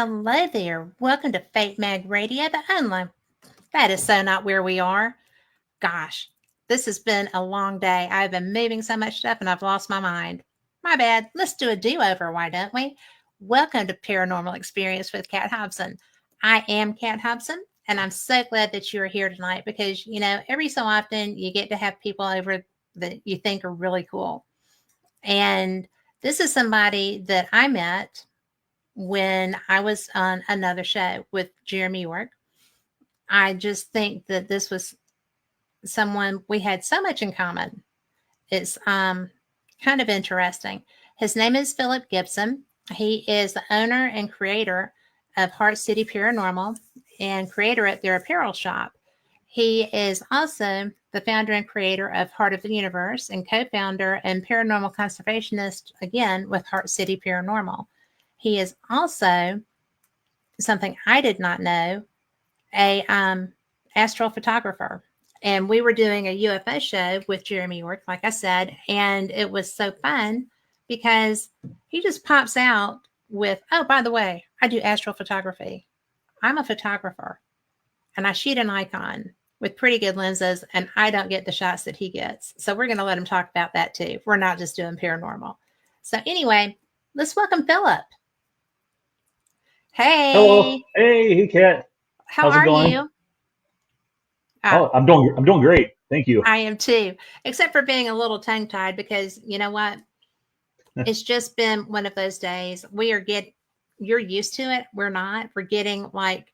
Hello there. Welcome to Fate Mag Radio, the online. That is so not where we are. Gosh, this has been a long day. I've been moving so much stuff and I've lost my mind. My bad. Let's do a do-over, why don't we? Welcome to Paranormal Experience with Kat Hobson. I am Kat Hobson, and I'm so glad that you are here tonight because, every so often you get to have people over that you think are really cool. And this is somebody that I met when I was on another show with Jeremy York. I just think that this was someone we had so much in common. It's kind of interesting. His name is Philip Gibson. He is the owner and creator of Heart City Paranormal and creator at their apparel shop. He is also the founder and creator of Heart of the Universe and co-founder and paranormal conservationist, again, with Heart City Paranormal. He is also, something I did not know, a astral photographer. And we were doing a UFO show with Jeremy York, like I said, and it was so fun because he just pops out with, oh, by the way, I do astral photography. I'm a photographer, and I shoot an icon with pretty good lenses, and I don't get the shots that he gets. So we're going to let him talk about that too. We're not just doing paranormal. So anyway, let's welcome Philip. Hello. Hey, Hey, Kat. how How's it are going? you? Oh, I'm doing great. Thank you. I am too, except for being a little tongue tied because you know what? It's just been one of those days. You're used to it. We're not. We're getting like,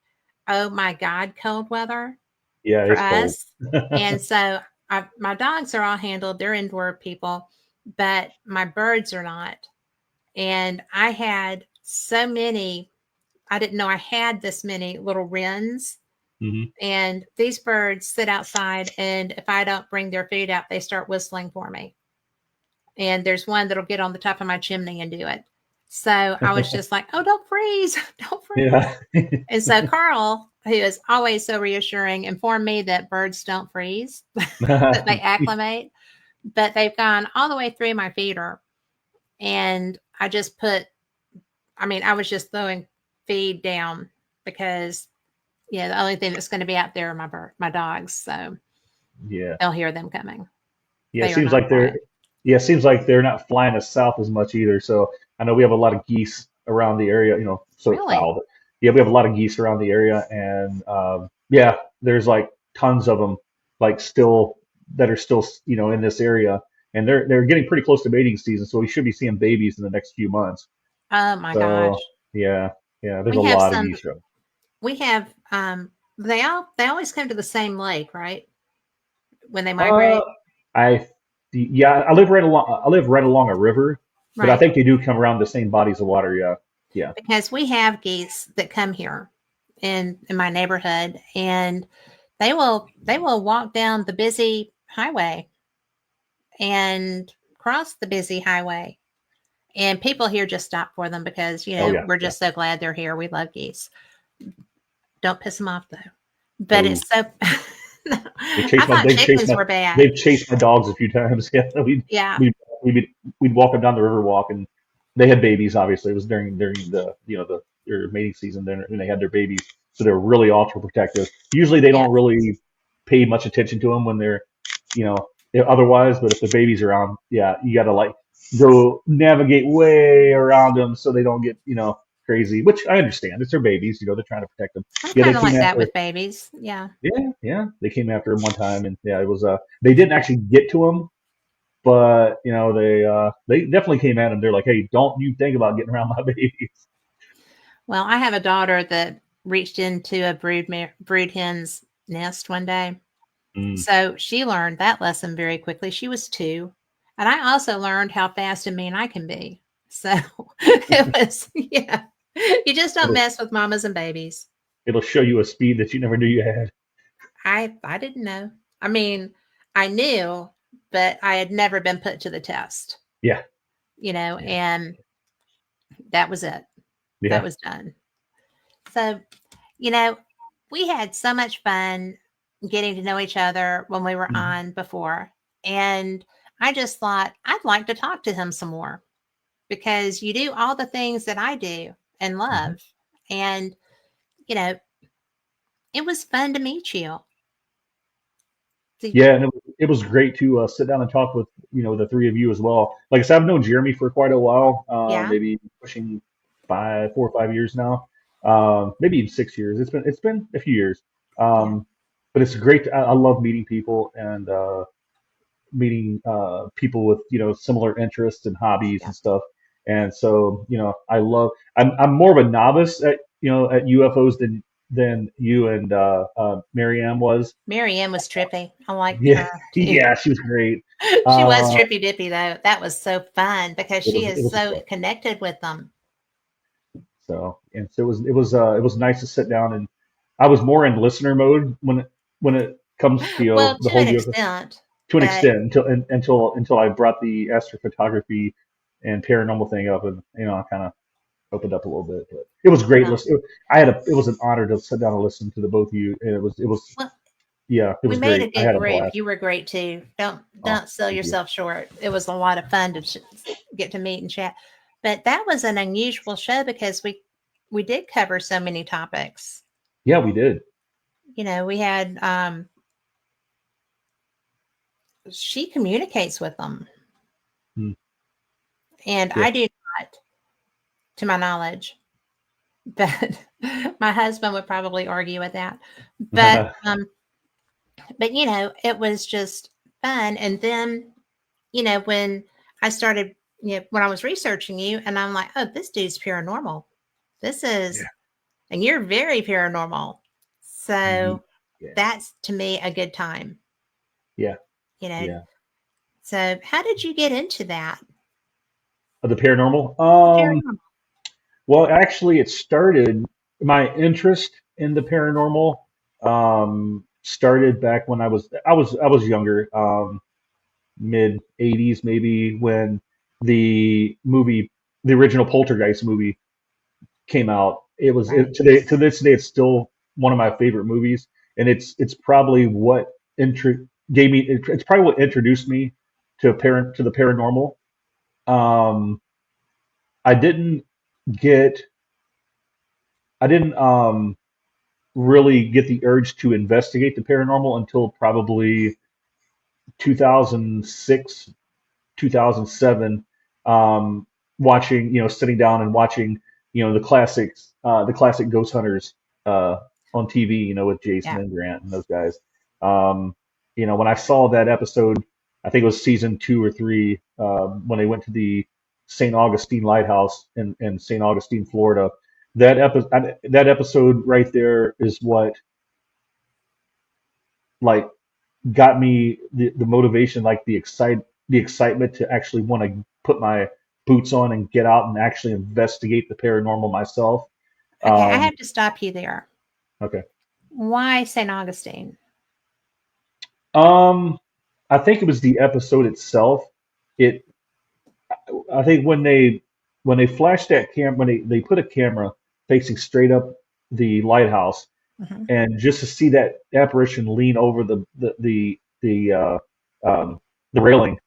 oh my God, cold weather Yeah, for it's cold. us. And so my dogs are all handled. They're indoor people, but my birds are not. And I had so many, I didn't know I had this many little wrens. Hmm. And these birds sit outside, and if I don't bring their food out, they start whistling for me. And there's one that'll get on the top of my chimney and do it. So I was just like, oh, don't freeze, don't freeze. Yeah. And so Carl, who is always so reassuring, informed me that birds don't freeze, that they acclimate, but they've gone all the way through my feeder. And I was just throwing feed down because, the only thing that's going to be out there are my dogs. So Yeah. they'll hear them coming. Yeah, it They are seems not like quiet. they're not flying us south as much either. So I know we have a lot of geese around the area, sort of Really? foul, but yeah, we have a lot of geese around the area, and yeah, there's like tons of them, like still that are still, in this area, and they're getting pretty close to mating season, so we should be seeing babies in the next few months. Oh my So gosh. yeah, yeah, there's We a have lot of some geese around. we have they always come to the same lake, right? When they Uh, migrate. I yeah, I live right along a river, but I Right. think they do come around the same bodies of water. Yeah, yeah. Because we have geese that come here in my neighborhood, and they will walk down the busy highway and cross the busy highway. And people here just stop for them because, Oh yeah, we're yeah. just so glad they're here. We love geese. Don't piss them off though. But Oh, it's so no, they I chase my thought they've chased chickens my were bad. they've chased my dogs a few times. Yeah, Yeah. we we'd walk them down the river walk, and they had babies. Obviously, it was during the their mating season. Then when they had their babies, so they're really ultra protective. Usually, they don't Yes. really pay much attention to them when you know, otherwise. But if the baby's around, yeah, you got to like go navigate way around them so they don't get crazy. Which I understand. It's their babies. They're trying to protect them. I'm Yeah, they kind of came like that after. with babies. Yeah. Yeah. They came after him one time, and yeah, it was. They didn't actually get to him, but they definitely came at him. They're like, "Hey, don't you think about getting around my babies?" Well, I have a daughter that reached into a brood hen's nest one day. Mm. So she learned that lesson very quickly. She was 2. And I also learned how fast and mean I can be. So it was, yeah. You just don't It'll mess with mamas and babies. it'll show you a speed that you never knew you had. I didn't know. I mean, I knew, but I had never been put to the test, Yeah, yeah, and that was it. That yeah. was done. So, you know, we had so much fun getting to know each other when we were Mhm. on before. And I just thought I'd like to talk to him some more because you do all the things that I do and Mhm. love. And, you know, it was fun to meet you. The- Yeah, and it was great to sit down and talk with the three of you as well. Like I said, I've known Jeremy for quite a while, Yeah, maybe pushing 4 or 5 years now, maybe even 6 years. It's been a few years, yeah, um, but it's great. I love meeting people and meeting people with similar interests and hobbies yeah. and stuff. And so I'm more of a novice at at UFOs than you and Marianne was. Mary Ann was trippy. I liked Yeah, her too. yeah, she was great. She was Uh, trippy dippy though. That was so fun because it she was it is was so fun. connected with them. So it was nice to sit down, and I was more in listener mode when it comes to Well, the to whole an UFO extent, to an but extent until I brought the astrophotography and paranormal thing up, and I kind of opened up a little bit. But it was great. well, It was an honor to sit down and listen to the both of you, and it was well, yeah, it we was made great. a I good had a group. blast. You were great too. Oh, Don't sell thank you. yourself short. It was a lot of fun to get to meet and chat. But that was an unusual show because we did cover so many topics. Yeah, we did. We had she communicates with them, Mm, and yeah. I do not, to my knowledge. But my husband would probably argue with that. But it was just fun. And then, when I started, when I was researching you, and I'm like, oh, this dude's paranormal. This Yeah. is, and you're very paranormal. Ye- So Yeah. that's to me a good time, Yeah. you know. Yeah. So how did you get into that? The paranormal. The paranormal. Well, actually, it started my interest in the paranormal. Started back when I was younger, mid '80s maybe, when the movie, the original Poltergeist movie came out. Right. To this day, it's still one of my favorite movies, and it's probably what it's probably what introduced me to the paranormal. Um, I didn't get I didn't really get the urge to investigate the paranormal until probably 2006, 2007, watching, sitting down and watching, the classic Ghost Hunters on TV, with Jason Yeah. and Grant and those guys. Um, when I saw that episode, I think it was season 2 or 3, when they went to the St. Augustine Lighthouse in St. Augustine, Florida. That episode right there is what like got me the motivation, like the excitement to actually want to put my boots on and get out and actually investigate the paranormal myself. Okay. I Um, have to stop you there. okay. Why St. Augustine? Um, I think it was the episode itself. It, I think when they flashed that camera, when they put a camera facing straight up the lighthouse, Hmm. and just to see that apparition lean over um, the railing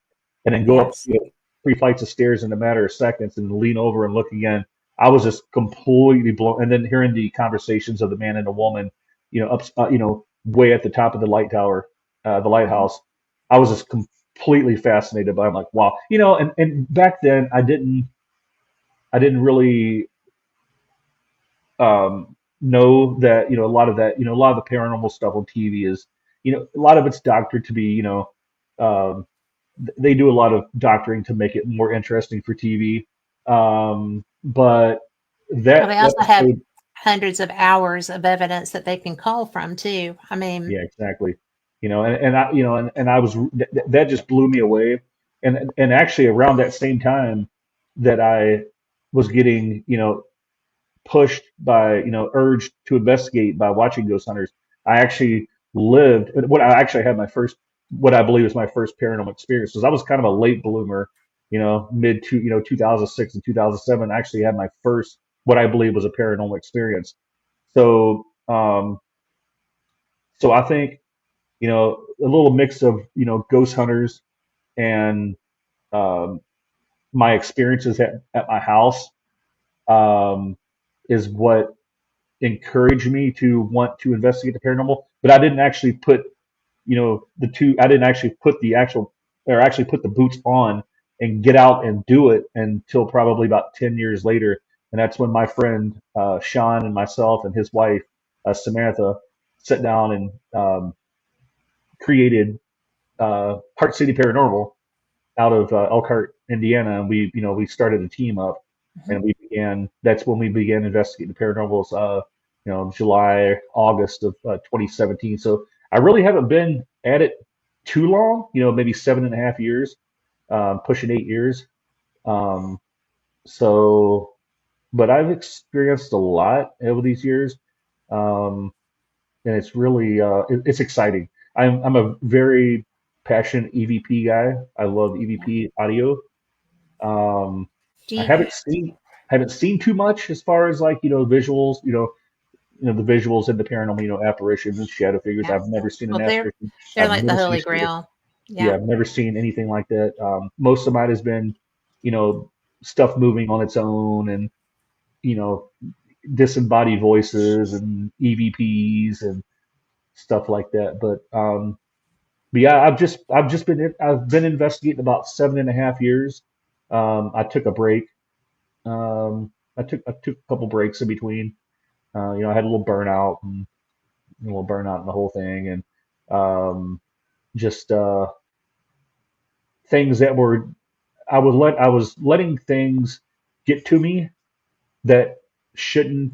and then go up Yes. 3 flights of stairs in a matter of seconds and lean over and look again. I was just completely blown. And then hearing the conversations of the man and the woman, way at the top of the light tower, the Mhm. lighthouse, I was just completely fascinated by. It. I'm like, wow, and back then I didn't really know that a lot of that a lot of the paranormal stuff on TV is a lot of it's doctored to be um, they do a lot of doctoring to make it more interesting for TV. But Well, that they also have episode, hundreds of hours of evidence that they can call from too. I mean, yeah, exactly. And I was that just blew me away. And actually around that same time that I was getting pushed by, urged to investigate by watching Ghost Hunters. I actually I actually had my first, what I believe is my first paranormal experience, because I was kind of a late bloomer, mid to, 2006 and 2007. I actually had my first, what I believe was a paranormal experience. So, so I think, a little mix of, Ghost Hunters and, um, my experiences at my house, um, is what encouraged me to want to investigate the paranormal, but I didn't actually put, I didn't actually put the actual, or actually put the boots on and get out and do it until probably about 10 years later. And that's when my friend, Sean, and myself and his wife, Samantha, sat down and created Heart City Paranormal out of Elkhart, Indiana, and we started a team up, Mhm. and we began. That's when we began investigating the paranormals. July, August of 2017. So I really haven't been at it too long. Maybe 7.5 years, pushing 8 years. Um, so, but I've experienced a lot over these years, um, and it's really it's exciting. I'm a very passionate EVP guy. I love Yeah. EVP audio. Um, Do I you? haven't seen too much as far as like visuals. The visuals in the paranormal, apparitions and shadow figures. Yeah. I've never seen Well, an apparition. they're I've like the never seen a holy shadow. grail. Yeah, Yeah. I've never seen anything like that. Most of mine has been, you know, stuff moving on its own, and you know, disembodied voices and EVPs and stuff like that. But yeah, I've been investigating about 7.5 years. I took a break. I took a couple breaks in between. I had a little burnout in the whole thing, and just things that were I was letting things get to me that shouldn't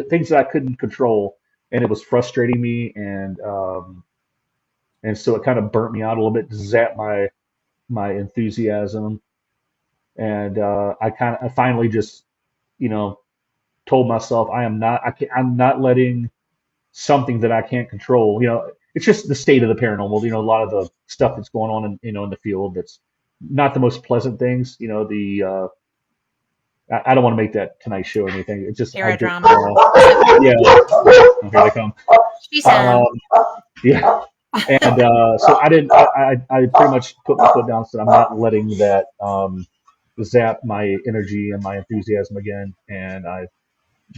things that I couldn't control, and it was frustrating me, and so it kind of burnt me out a little bit, zapped my enthusiasm, and I finally just you know told myself I'm not letting something that I can't control. It's just the state of the paranormal. A lot of the stuff that's going on in the field that's not the most pleasant things. I don't want to make that tonight's show or anything. It's just I Hero just drama. It's okay. yeah. Oh, here they come. She's Um, home. yeah, and so I didn't. I pretty much put my foot down. So I'm not letting that zap my energy and my enthusiasm again. And I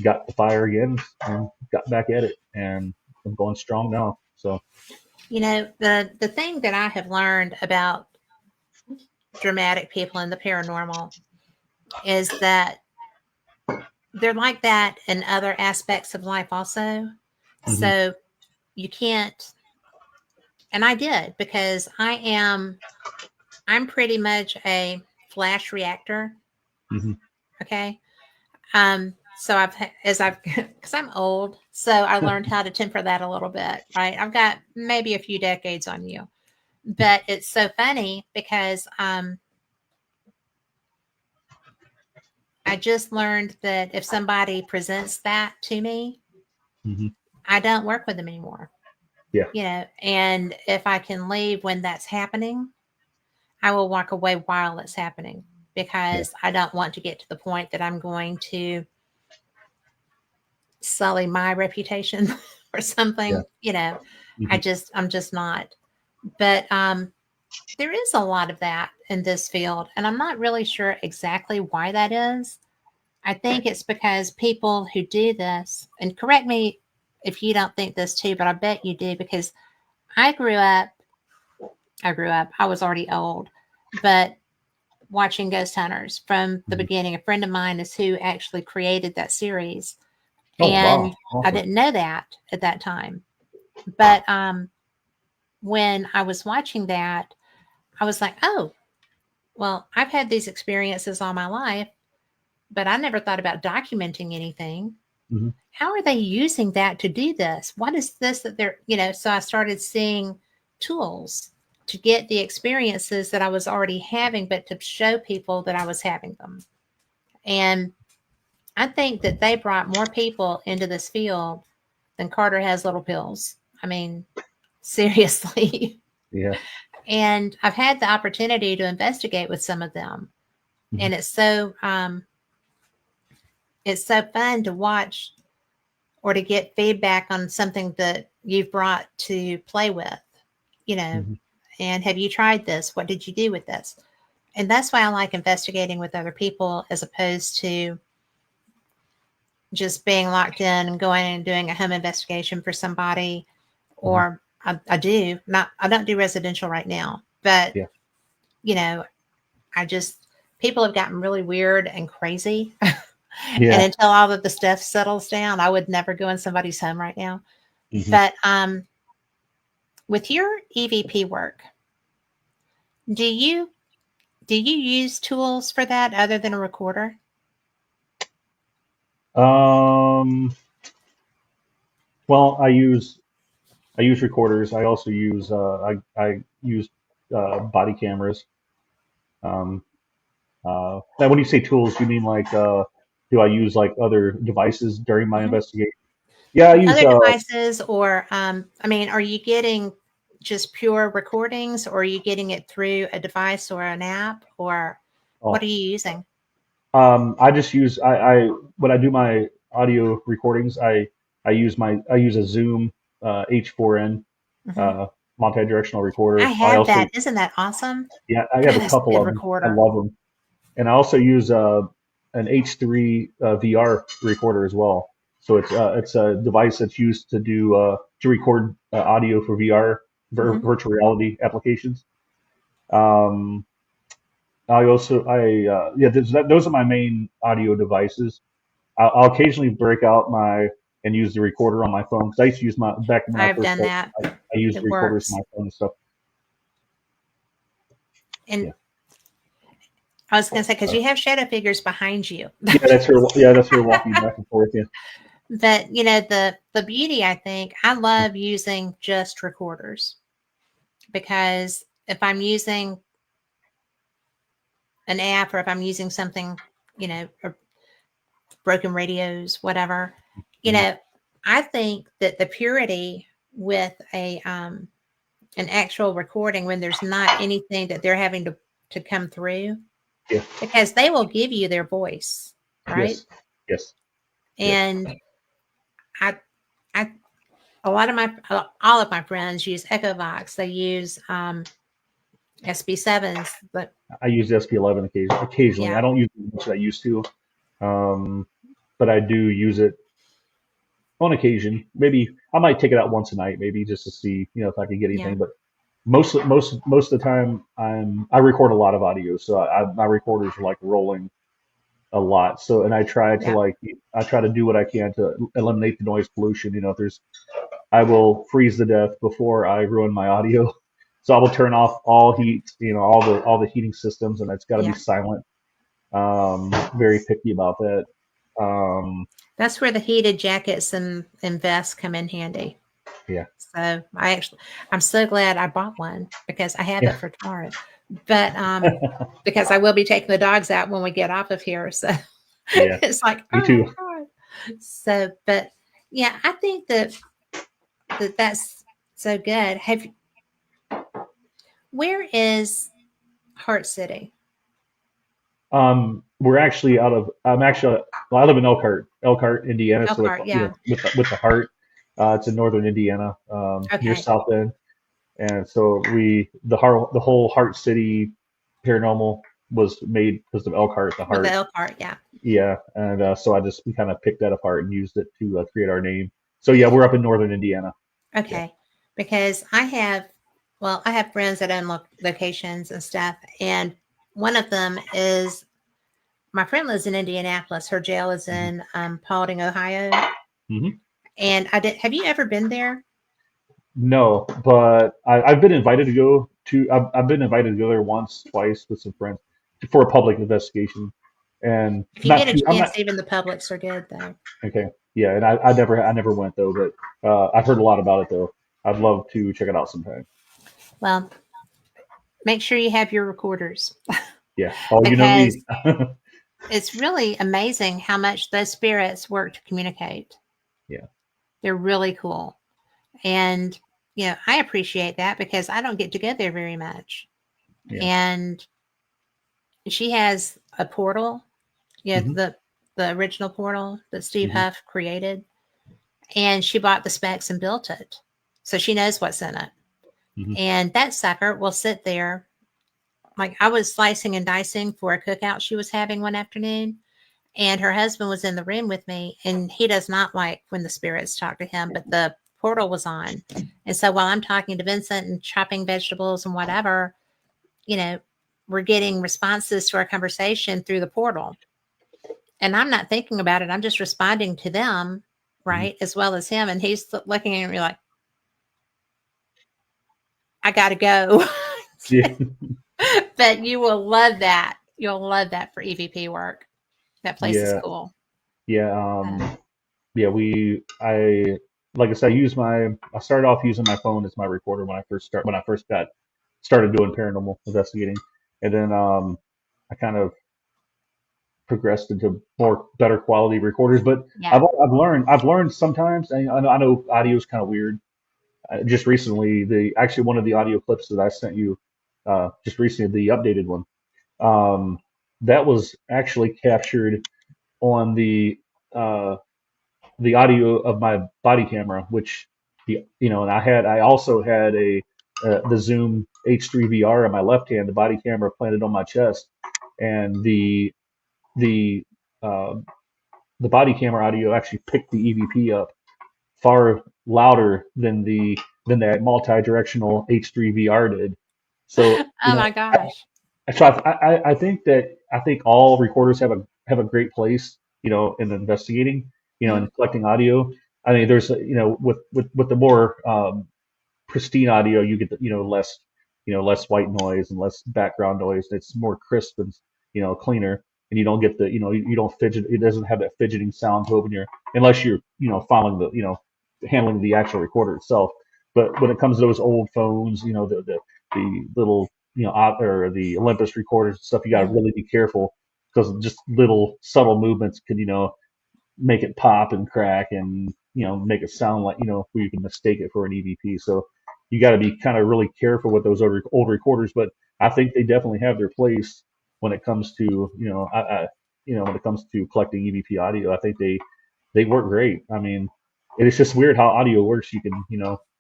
got the fire again and got back at it, and I'm going strong now. So. The thing that I have learned about dramatic people in the paranormal is that they're like that in other aspects of life also. Hmm. So you can't, and I did because I'm pretty much a flash reactor. Hmm. Okay. So as I've, because I'm old, so I learned how to temper that a little bit, right? I've got maybe a few decades on you, but it's so funny because I just learned that if somebody presents that to me, Hmm. I don't work with them anymore. Yeah. And if I can leave when that's happening, I will walk away while it's happening Yeah. because I don't want to get to the point that I'm going to sully my reputation or Yeah. something. Hmm. I'm just not. But there is a lot of that in this field, and I'm not really sure exactly why that is. I think it's because people who do this, and correct me if you don't think this too, but I bet you do because I grew up, I was already old, but watching Ghost Hunters from the Hmm. beginning. A friend of mine is who actually created that series. Oh wow, And I awesome. didn't know that at that time. But when I was watching that, I was like, oh, well, I've had these experiences all my life, but I never thought about documenting anything. Hmm. How are they using that to do this? What is this that so I started seeing tools to get the experiences that I was already having, but to show people that I was having them. And I think that they brought more people into this field than Carter has little pills. I mean, seriously. Yeah. And I've had the opportunity to investigate with some of them. Hmm. And it's so fun to watch or to get feedback on something that you've brought to play with, you know, Hmm. and have you tried this? What did you do with this? And that's why I like investigating with other people as opposed to just being locked in and going and doing a home investigation for somebody, Mhm. or I do not. I don't do residential right now, but Yeah. you know, I just people have gotten really weird and crazy. And Yeah. until all of the stuff settles down, I would never go in somebody's home right now. Hmm. But with your EVP work, do you use tools for that other than a recorder? Um, well, I use recorders. I also use I use body cameras. Um, now, when you say tools, you mean like do I use like other devices during my Mhm. investigation? Yeah, I use Other devices, or I mean, are you getting just pure recordings, or are you getting it through a device or an app, or what are oh, you using? I just use I when I do my audio recordings, I use a Zoom H4n Hmm. uh, multi-directional I recorder. I have also that. Isn't that awesome? Yeah, I have That a is a couple good of them. I recorder. love them. And I also use an H3 VR recorder as well. So it's a device that's used to record audio for VR Hmm. virtual reality applications. Um, I also I yeah those are my main audio devices. I'll occasionally break out my and use the recorder on my phone because I used to use my back when I I've first done started. that. I used It the recorders on works. my phone and stuff. And Yeah, I was going to say, because uh, you have shadow figures behind you. yeah, that's her. Yeah, that's her walking back and forth. Yeah. But the beauty, I think, I love using just recorders, because if I'm using an app, or if I'm using something, or broken radios, whatever, you Mhm. know, I think that the purity with an actual recording, when there's not anything that they're having to come through, Yeah. because they will give you their voice, right? Yes. Yes. Yes. And I I a lot of my all of my friends use Echovox. They use SB7s, but I use SP11 occasionally. I yeah, don't use it as much as I used to, um, but I do use it on occasion. Maybe I might take it out once a night, maybe just to see, if I can get yeah, anything. But most of the time, I record a lot of audio, so my recorders are like rolling a lot. So, and yeah, I try to do what I can to eliminate the noise pollution. If there's I will freeze to death before I ruin my audio. So I will turn off all heat, all the heating systems, and it's got to be yeah. silent. Very picky about that. Um, That's where the heated jackets and vests come in handy. yeah, So I'm so glad I bought one, because I have yeah, it for tomorrow. But because I will be taking the dogs out when we get off of here. So yeah. it's like, Me oh my too. God. So, but yeah, I think that's so good. Where is Heart City? We're actually out of. Well, I live in Elkhart, Indiana. So Elkhart, yeah. with the heart, it's in northern Indiana, near Okay. South End. And so the whole Heart City Paranormal was made because of Elkhart, the With the heart. Elkhart, yeah. Yeah, and so we kind of picked that apart and used it to create our name. So yeah, we're up in northern Indiana. Yeah. Okay. Because I have friends that own locations and stuff. And one of them is my friend lives in Indianapolis. Her jail is Hmm. in Paulding, Ohio. Hmm. And have you ever been there? No, but I've been invited to go to. I've been invited to go there once, twice with some friends for a public investigation, and If you not get a too. I'm chance, not even the publics are good, though. okay. Yeah, and I never went though, but I've heard a lot about it though. I'd love to check it out sometime. Well, make sure you have your recorders, Yeah. Oh, you know because me. it's really amazing how much those spirits work to communicate. Yeah. They're really cool. And, I appreciate that, because I don't get to go there very much. Yeah. And she has a portal, Hmm. the original portal that Steve Hmm. Huff created, and she bought the specs and built it. So she knows what's in it. Hmm. And that sucker will sit there. Like, I was slicing and dicing for a cookout she was having one afternoon, and her husband was in the room with me, and he does not like when the spirits talk to him, but the portal was on. And so while I'm talking to Vincent and chopping vegetables and whatever, you know, we're getting responses to our conversation through the portal. And I'm not thinking about it. I'm just responding to them, Mhm. right? As well as him. And he's looking at me like, I got to go. Yeah, But you will love that. You'll love that for EVP work. That place is yeah, cool. yeah. Um, Yeah. I like I said, I started off using my phone as my recorder when I first got started doing paranormal investigating, and then I kind of progressed into more better quality recorders. But yeah. I've learned sometimes. I know audio is kind of weird. Just recently, the actually one of the audio clips that I sent you just recently, the updated one, um, that was actually captured on uh, the audio of my body camera, which and I also had the Zoom H3 VR in my left hand, the body camera planted on my chest, and the uh, the body camera audio actually picked the EVP up far louder than that multi-directional H3 VR did. So Oh my gosh. I think all recorders have a great place, in investigating, Mm-hmm. and collecting audio. I mean, there's with the more pristine audio, you get less less white noise and less background noise. It's more crisp and cleaner, and you don't get you don't fidget. It doesn't have that fidgeting sound to open your unless you're following the handling the actual recorder itself. But when it comes to those old phones, the little or the Olympus recorders and stuff, you got to Mm-hmm. really be careful because just little subtle movements can make it pop and crack and make it sound like where you can mistake it for an EVP. So you got to be kind of really careful with those old recorders. But I think they definitely have their place when it comes to when it comes to collecting EVP audio. I think they work great. I mean, it's just weird how audio works. You can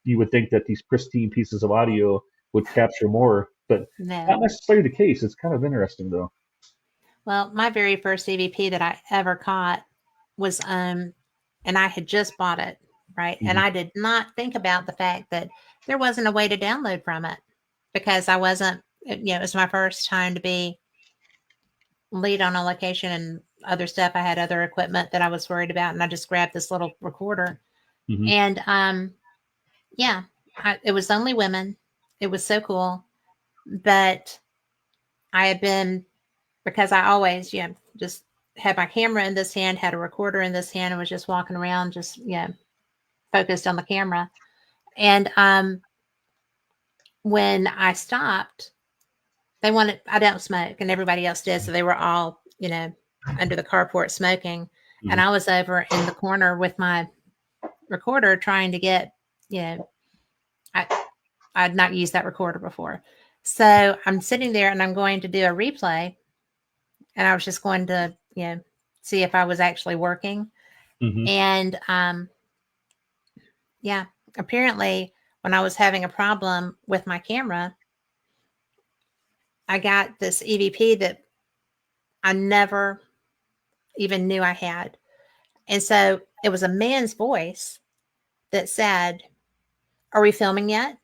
you would think that these pristine pieces of audio would capture more, but not No. necessarily the case. It's kind of interesting though. Well, my very first EVP that I ever caught was and I had just bought it, right? And Hmm. I did not think about the fact that there wasn't a way to download from it because I wasn't, it was my first time to be lead on a location and other stuff. I had other equipment that I was worried about, and I just grabbed this little recorder. Hmm. And yeah, it was only women. It was so cool. But I had been, because I always, just had my camera in this hand, had a recorder in this hand, and was just walking around, just, focused on the camera. And when I stopped, I don't smoke, and everybody else did. So they were all, under the carport smoking. And Hmm. I was over in the corner with my recorder trying to get, you know, I, I'd not used that recorder before. So I'm sitting there and I'm going to do a replay, and I was just going to, see if I was actually working. Hmm. And yeah, apparently when I was having a problem with my camera, I got this EVP that I never even knew I had. And so it was a man's voice that said, "Are we filming yet?"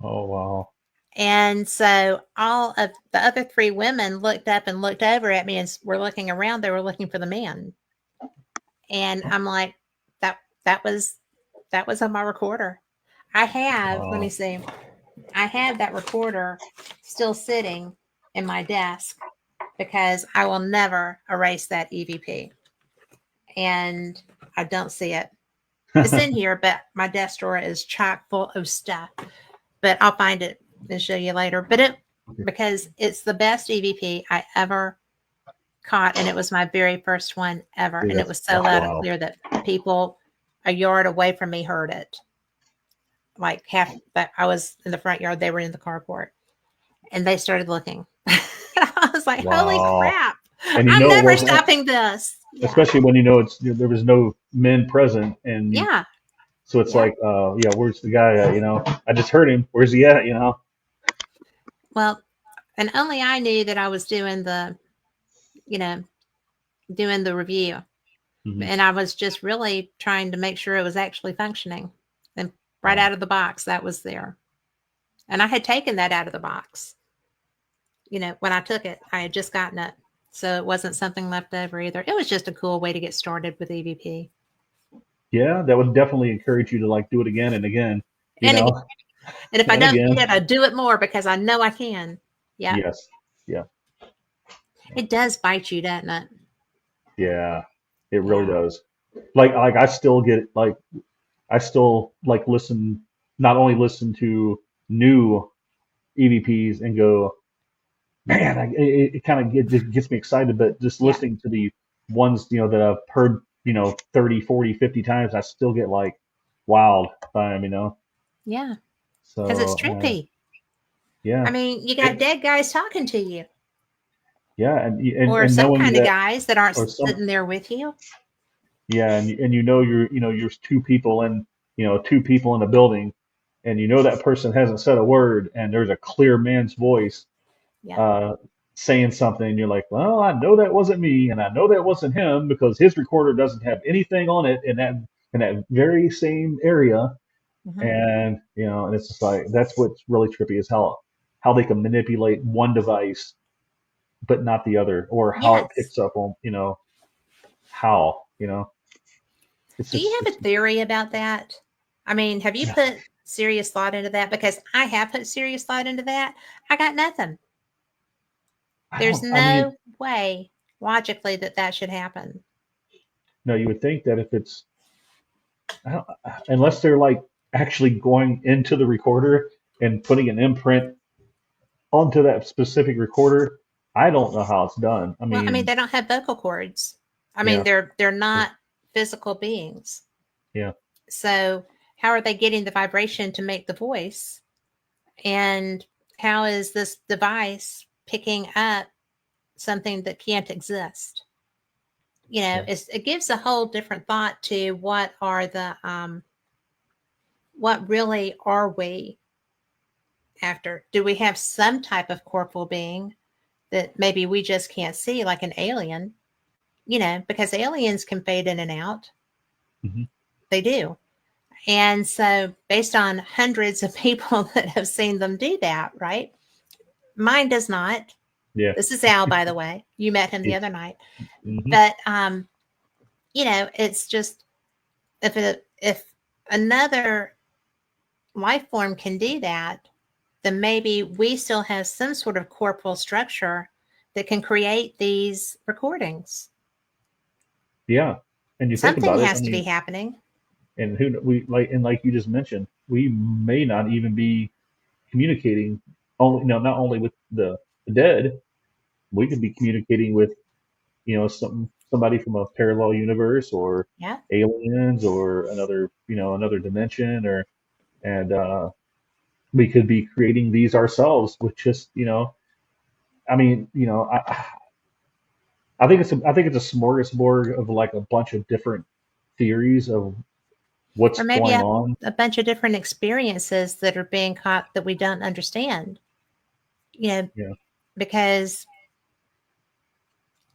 Oh wow. And so all of the other three women looked up and looked over at me and were looking around. They were looking for the man. And I'm like, that was on my recorder. I have, let me Wow. see, I have that recorder still sitting in my desk because I will never erase that EVP. And I don't see it. It's in here, but my desk drawer is chock full of stuff. But I'll find it and show you later. Because it's the best EVP I ever caught, and it was my very first one ever. Dude, And it was so that's loud and wild. clear that people a yard away from me heard it. Like half that I was in the front yard, they were in the carport, and they started looking. I was like, "Holy Wow. crap! And I'm it never wasn't, stopping this." Yeah, especially when there was no men present, and yeah, so it's yeah. like, yeah, where's the guy at? I just heard him. Where's he at? Well, and only I knew that I was doing the, you know, doing the review. Hmm. And I was just really trying to make sure it was actually functioning. And right Wow. out of the box, that was there. And I had taken that out of the box. When I took it, I had just gotten it. So it wasn't something left over either. It was just a cool way to get started with EVP. Yeah, that would definitely encourage you to like do it again and again, you And again, know, and if I and don't again. get it, I do it more because I know I can. Yep. Yes. Yeah. It does bite you, doesn't it? Yeah. It really Yeah. does. Like I still get like I still like listen, not only listen to new EVPs and go, man, it kind of just gets me excited, but just Yeah. listening to the ones, that I've heard, 30, 40, 50 times, I still get like wild time. Yeah. Because it's So, trippy. I yeah, mean, you got it, dead guys talking to you, yeah. And or some knowing kind of that, guys that aren't or some, sitting there with you. yeah. And you're two people in a building, and that person hasn't said a word, and there's a clear man's voice Yeah. uh, saying something, and you're like, well, I know that wasn't me, and I know that wasn't him because his recorder doesn't have anything on it in that very same area, Hmm. and it's just like that's what's really trippy is how they can manipulate one device but not the other, or how it Yes. picks up on how it's Do you just have it's a theory about that? I mean, have you yeah, put serious thought into that? Because I have put serious thought into that. I got nothing. I There's don't I mean no way logically that that should happen. no, you would think that if it's I don't, unless they're like actually going into the recorder and putting an imprint onto that specific recorder, I don't know how it's done. I Well, I mean, mean, they don't have vocal cords. I mean, yeah, they're not physical beings. yeah, So how are they getting the vibration to make the voice? And how is this device picking up something that can't exist? yeah, It gives a whole different thought to what really are we after? Do we have some type of corporal being that maybe we just can't see, like an alien? Because aliens can fade in and out. hmm, They do. And so, based on hundreds of people that have seen them do that, right? Mine does not. yeah, This is Al, by the way. You met him the yeah, other night. hmm, But it's just if another life form can do that, then maybe we still have some sort of corporal structure that can create these recordings. yeah. And you think Something about it, I has to be mean, happening. and like you just mentioned, we may not even be communicating only, not only with the dead, we could be communicating with, somebody from a parallel universe or Yeah. aliens or another dimension and we could be creating these ourselves with just, I mean, I think it's a smorgasbord of like a bunch of different theories of what's Or maybe going on. a bunch of different experiences that are being caught that we don't understand. You know, Yeah. because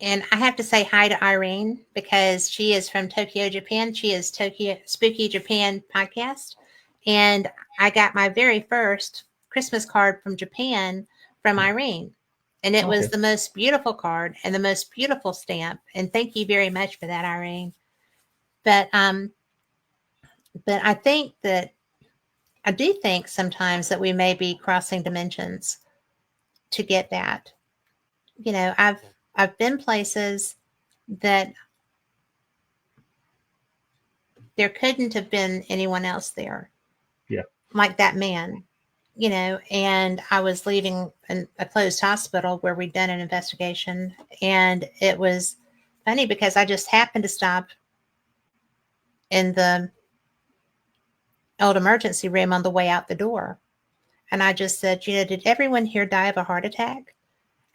And I have to say hi to Irene because she is from Tokyo, Japan. She is Tokyo Spooky Japan podcast. And I got my very first Christmas card from Japan from Irene. And it was Okay. the most beautiful card and the most beautiful stamp. And thank you very much for that, Irene. But but I do think sometimes that we may be crossing dimensions to get that. I've been places that there couldn't have been anyone else there Yeah. like that man, and I was leaving a closed hospital where we'd done an investigation. And it was funny because I just happened to stop in the old emergency room on the way out the door. And I just said, did everyone here die of a heart attack?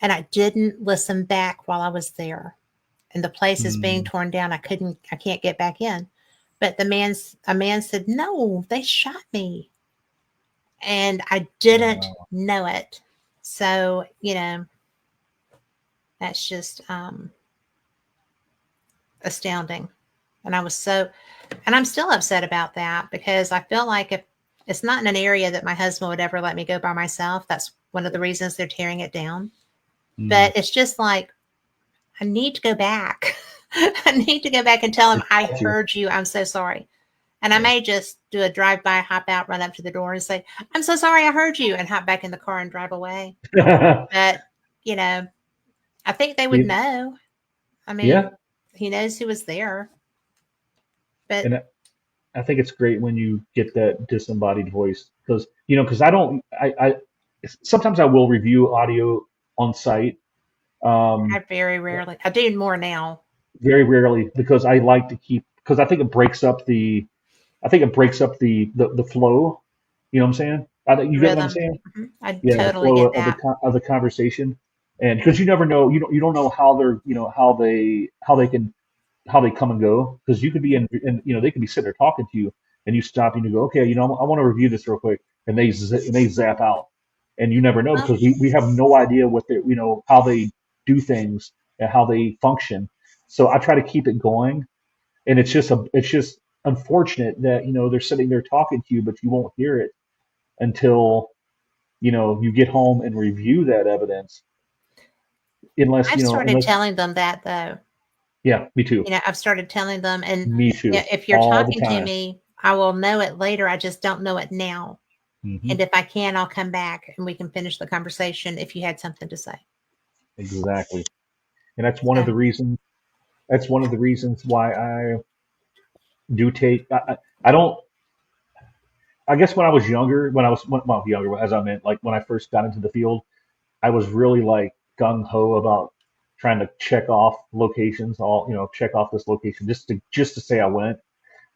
And I didn't listen back while I was there. And the place is being Mm, torn down. I can't get back in. But a man said, no, they shot me. And I didn't wow. know it. So, that's just astounding. And I was so, and I'm still upset about that because I feel like if it's not in an area that my husband would ever let me go by myself, that's one of the reasons they're tearing it down. Mm. But it's just like, I need to go back. I need to go back and tell him, I Got you. heard you. I'm so sorry. And I Yeah. may just do a drive by, hop out, run up to the door and say, I'm so sorry I heard you, and hop back in the car and drive away. But, you know, I think they would Yeah. know. I mean, Yeah. he knows who was there. But And I think it's great when you get that disembodied voice because because I don't I sometimes I will review audio on site. I Um, very rarely, I do more now. very rarely because I like to keep because I think it breaks up the flow. You know what I'm saying? You get what I'm Rhythm. saying? I Yeah, the totally flow get of that. the conversation, and because you never know, you don't know how they're how they come and go because you could be in they could be sitting there talking to you and you stop and you go, okay, I want to review this real quick, and they zap out, and you never know Well, because we have no idea what they how they do things and how they function. So I try to keep it going, and it's just unfortunate that they're sitting there talking to you, but you won't hear it until you get home and review that evidence, unless I've started unless telling them that though. yeah, me too, I've started telling them, and me too, if you're all the talking to time. me, I will know it later. I just don't know it now. Hmm. And if I can, I'll come back and we can finish the conversation if you had something to say. Exactly. And that's one of So, the reasons. That's one of the reasons why I do take. I don't. I guess when I was younger, well younger as I meant like when I first got into the field, I was really like gung ho about trying to check off locations, all check off this location just to say I went.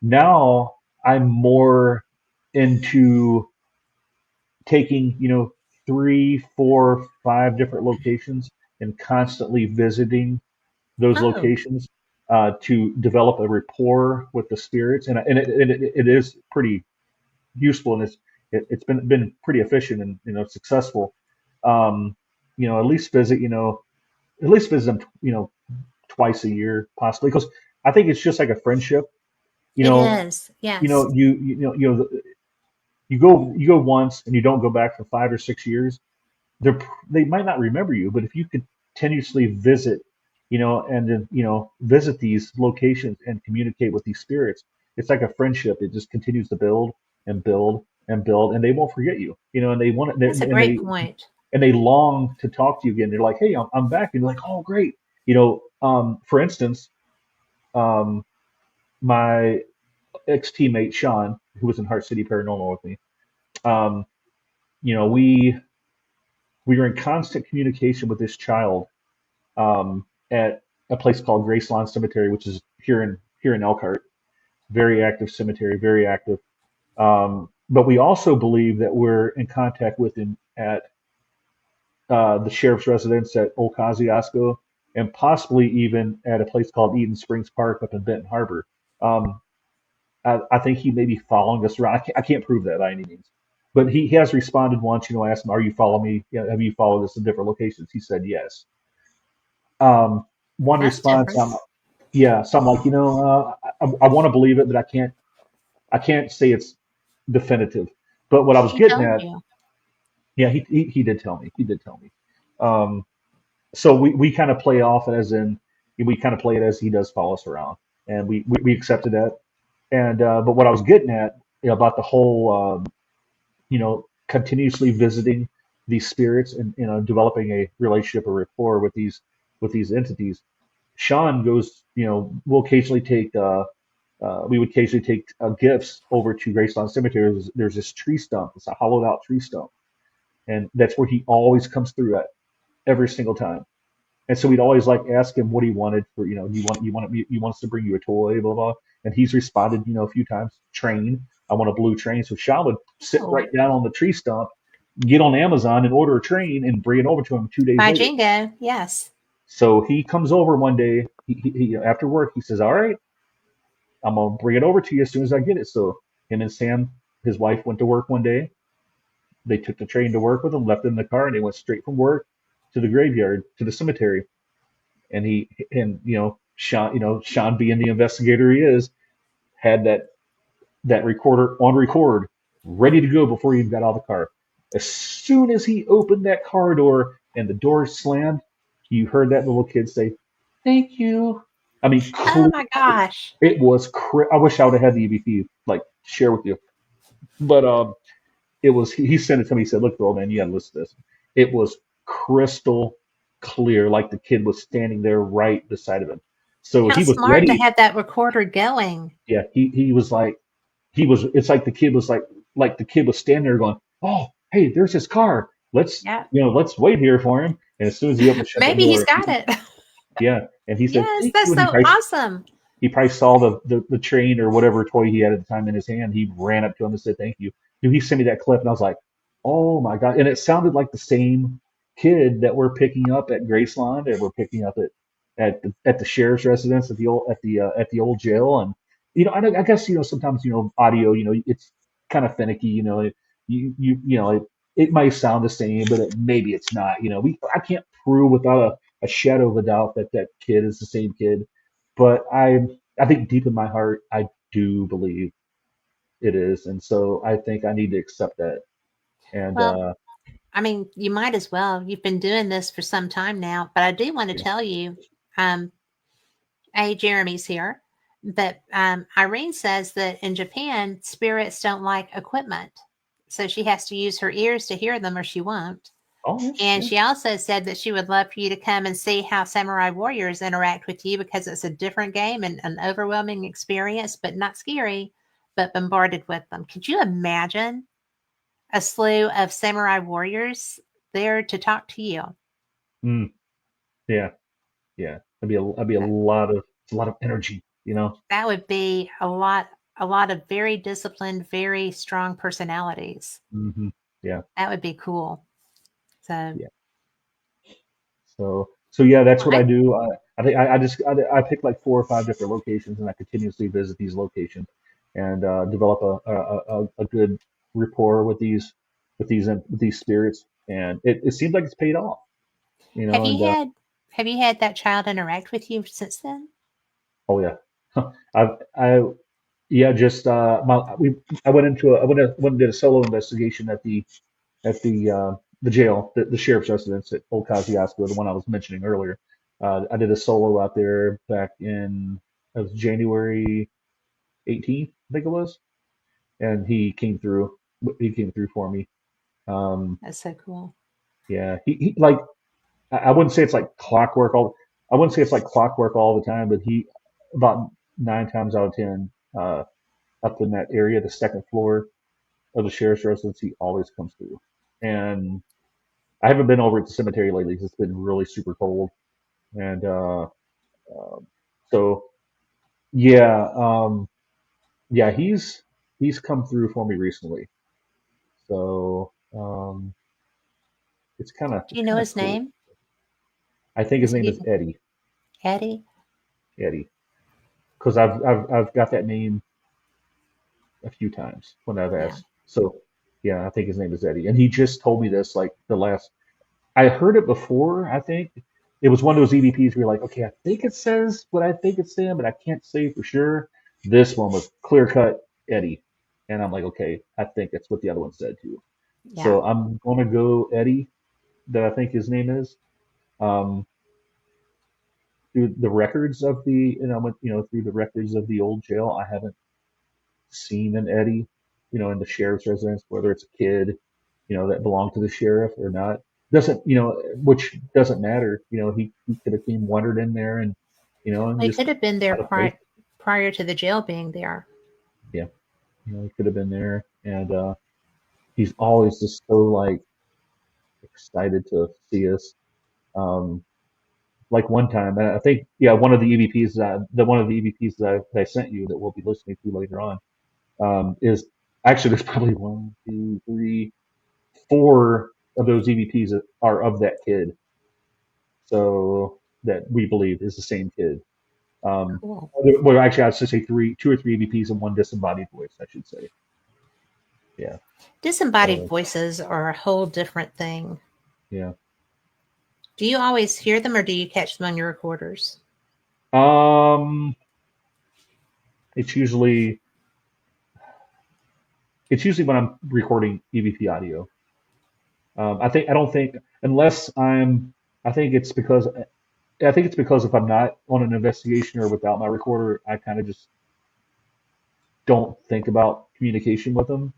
Now I'm more into taking three, four, five different locations and constantly visiting those oh, locations to develop a rapport with the spirits, and it is pretty useful, and it's been pretty efficient and successful. Um, at least visit them twice a year possibly because I think it's just like a friendship. You it know, is. Yes. you go once and you don't go back for 5 or 6 years. They might not remember you, but if you continuously visit, and then visit these locations and communicate with these spirits, it's like a friendship. It just continues to build and build and build, and they won't forget you. And they want That's a great point. and they long to talk to you again. They're like, hey, I'm back, and they're like, oh, great. For instance, um, my ex teammate Sean, who was in Heart City Paranormal with me, um, you know, we we were in constant communication with this child at a place called Grace Lawn Cemetery, which is here in Elkhart. Very active cemetery, very active. But we also believe that we're in contact with him at the sheriff's residence at Old Kosciuszko, and possibly even at a place called Eden Springs Park up in Benton Harbor. Um, I think he may be following us around. I can't prove that by any means, but he has responded once. I asked him, "Are you following me? Have you followed us in different locations?" He said yes. Um, one That's response, different. yeah. So I'm like, I want to believe it, but I can't say it's definitive. But what I was He getting told at, you. yeah, he did tell me. He did tell me. Um, so we kind of play off as in we kind of play it as he does follow us around, and we accepted that. And but what I was getting at about the whole continuously visiting these spirits and developing a relationship or rapport with these entities. Sean goes, we'll occasionally take we would occasionally take gifts over to Graceland Cemetery. There's this tree stump. It's a hollowed out tree stump, and that's where he always comes through at every single time. And so we'd always like ask him what he wanted for, you want us to bring you a toy, blah blah. And he's responded, a few times, train. I want a blue train. So Sean would sit Oh, right down on the tree stump, get on Amazon and order a train and bring it over to him 2 days by later. Jingo. Yes. So he comes over one day, after work, he says, all right, I'm gonna bring it over to you as soon as I get it. So him and Sam, his wife, went to work one day. They took the train to work with him, left it in the car, and they went straight from work to the graveyard, to the cemetery. And Sean, Sean being the investigator he is, had that recorder on record, ready to go before he even got out of the car. As soon as he opened that car door and the door slammed, you heard that little kid say, "Thank you." I mean, Oh my gosh. it was. I wish I would have had the EVP like share with you, but it was. He sent it to me. He said, "Look, old man, you got to listen to this." It was crystal clear, like the kid was standing there right beside of him. So How he was smart to ready. have that recorder going. Yeah, he was like he was. It's like the kid was like the kid was standing there going, "Oh, hey, there's his car. Yeah. Let's wait here for him." And as soon as he opened shut that Maybe he's door, got it. yeah, and he said, Yes, "Thank that's you." And so awesome. he probably saw the train or whatever toy he had at the time in his hand. He ran up to him and said, "Thank you." Dude, he sent me that clip, and I was like, "Oh my god!" And it sounded like the same kid that we're picking up at Graceland, and we're picking up at the sheriff's residence at the old jail. And I guess sometimes audio, it's kind of finicky. It might sound the same, but maybe it's not. I can't prove without a shadow of a doubt that that kid is the same kid, but I think deep in my heart I do believe it is, and so I think I need to accept that. And Well, I mean, you might as well. You've been doing this for some time now, but I do want to yeah. tell you, um, Jeremy's here, that Irene says that in Japan, spirits don't like equipment. So she has to use her ears to hear them or she won't. Oh yeah, And yeah. she also said that she would love for you to come and see how samurai warriors interact with you because it's a different game and an overwhelming experience, but not scary, but bombarded with them. Could you imagine a slew of samurai warriors there to talk to you? Mm, yeah, yeah. That'd be That, a lot of energy. that would be a lot of very disciplined, very strong personalities. Yeah, That would be cool. So, yeah. So yeah, that's well, what I do. I think I pick like 4 or 5 different locations, and I continuously visit these locations and develop a good rapport with these spirits, and it seems like it's paid off. have And you had have you had that child interact with you since then? oh yeah, I yeah, just I went and did a solo investigation at the jail, the sheriff's residence at Old Kosciuszko, the one I was mentioning earlier. I did a solo out there back in it was January 18th, I think it was, and he came through. He came through for me. Um, That's so cool. yeah, he like I wouldn't say it's like clockwork all. I wouldn't say it's like clockwork all the time, but he about 9 times out of 10 up in that area, the second floor of the sheriff's residence, he always comes through. And I haven't been over at the cemetery lately because it's been really super cold. And so yeah, yeah, he's come through for me recently. So Do it's you know kind of his cool. name? I think his Is it name is even Eddie. Eddie? Eddie, because I've got that name a few times when I've Yeah. asked. So yeah, I think his name is Eddie, and he just told me this like the last. I heard it before. I think it was one of those EVPs where you're like, okay, I think it says what I think it's saying, but I can't say for sure. This one was clear cut Eddie, and I'm like, okay, I think that's what the other one said too. Yeah. So I'm gonna go Eddie, that I think his name is. Um, through the records of through the records of the old jail, I haven't seen an Eddie, in the sheriff's residence, whether it's a kid, that belonged to the sheriff or not. Doesn't, which doesn't matter. He could have came wandered in there and Well, he just could have been there had a place. prior to the jail being there. Yeah. He could have been there. And, he's always just so like excited to see us. Um, like one time, and I think, yeah, one of the EVPs that I sent you that we'll be listening to later on, is actually there's probably one, two, three, 4 of those EVPs are of that kid. So that we believe is the same kid. Um, Cool. well, actually, I should say 2 or 3 EVPs and one disembodied voice, I should say. Yeah. Disembodied So voices are a whole different thing. yeah. Do you always hear them or do you catch them on your recorders? Um, it's usually it's usually when I'm recording EVP audio. I don't think unless I'm. I think it's because if I'm not on an investigation or without my recorder, I kind of just don't think about communication with them.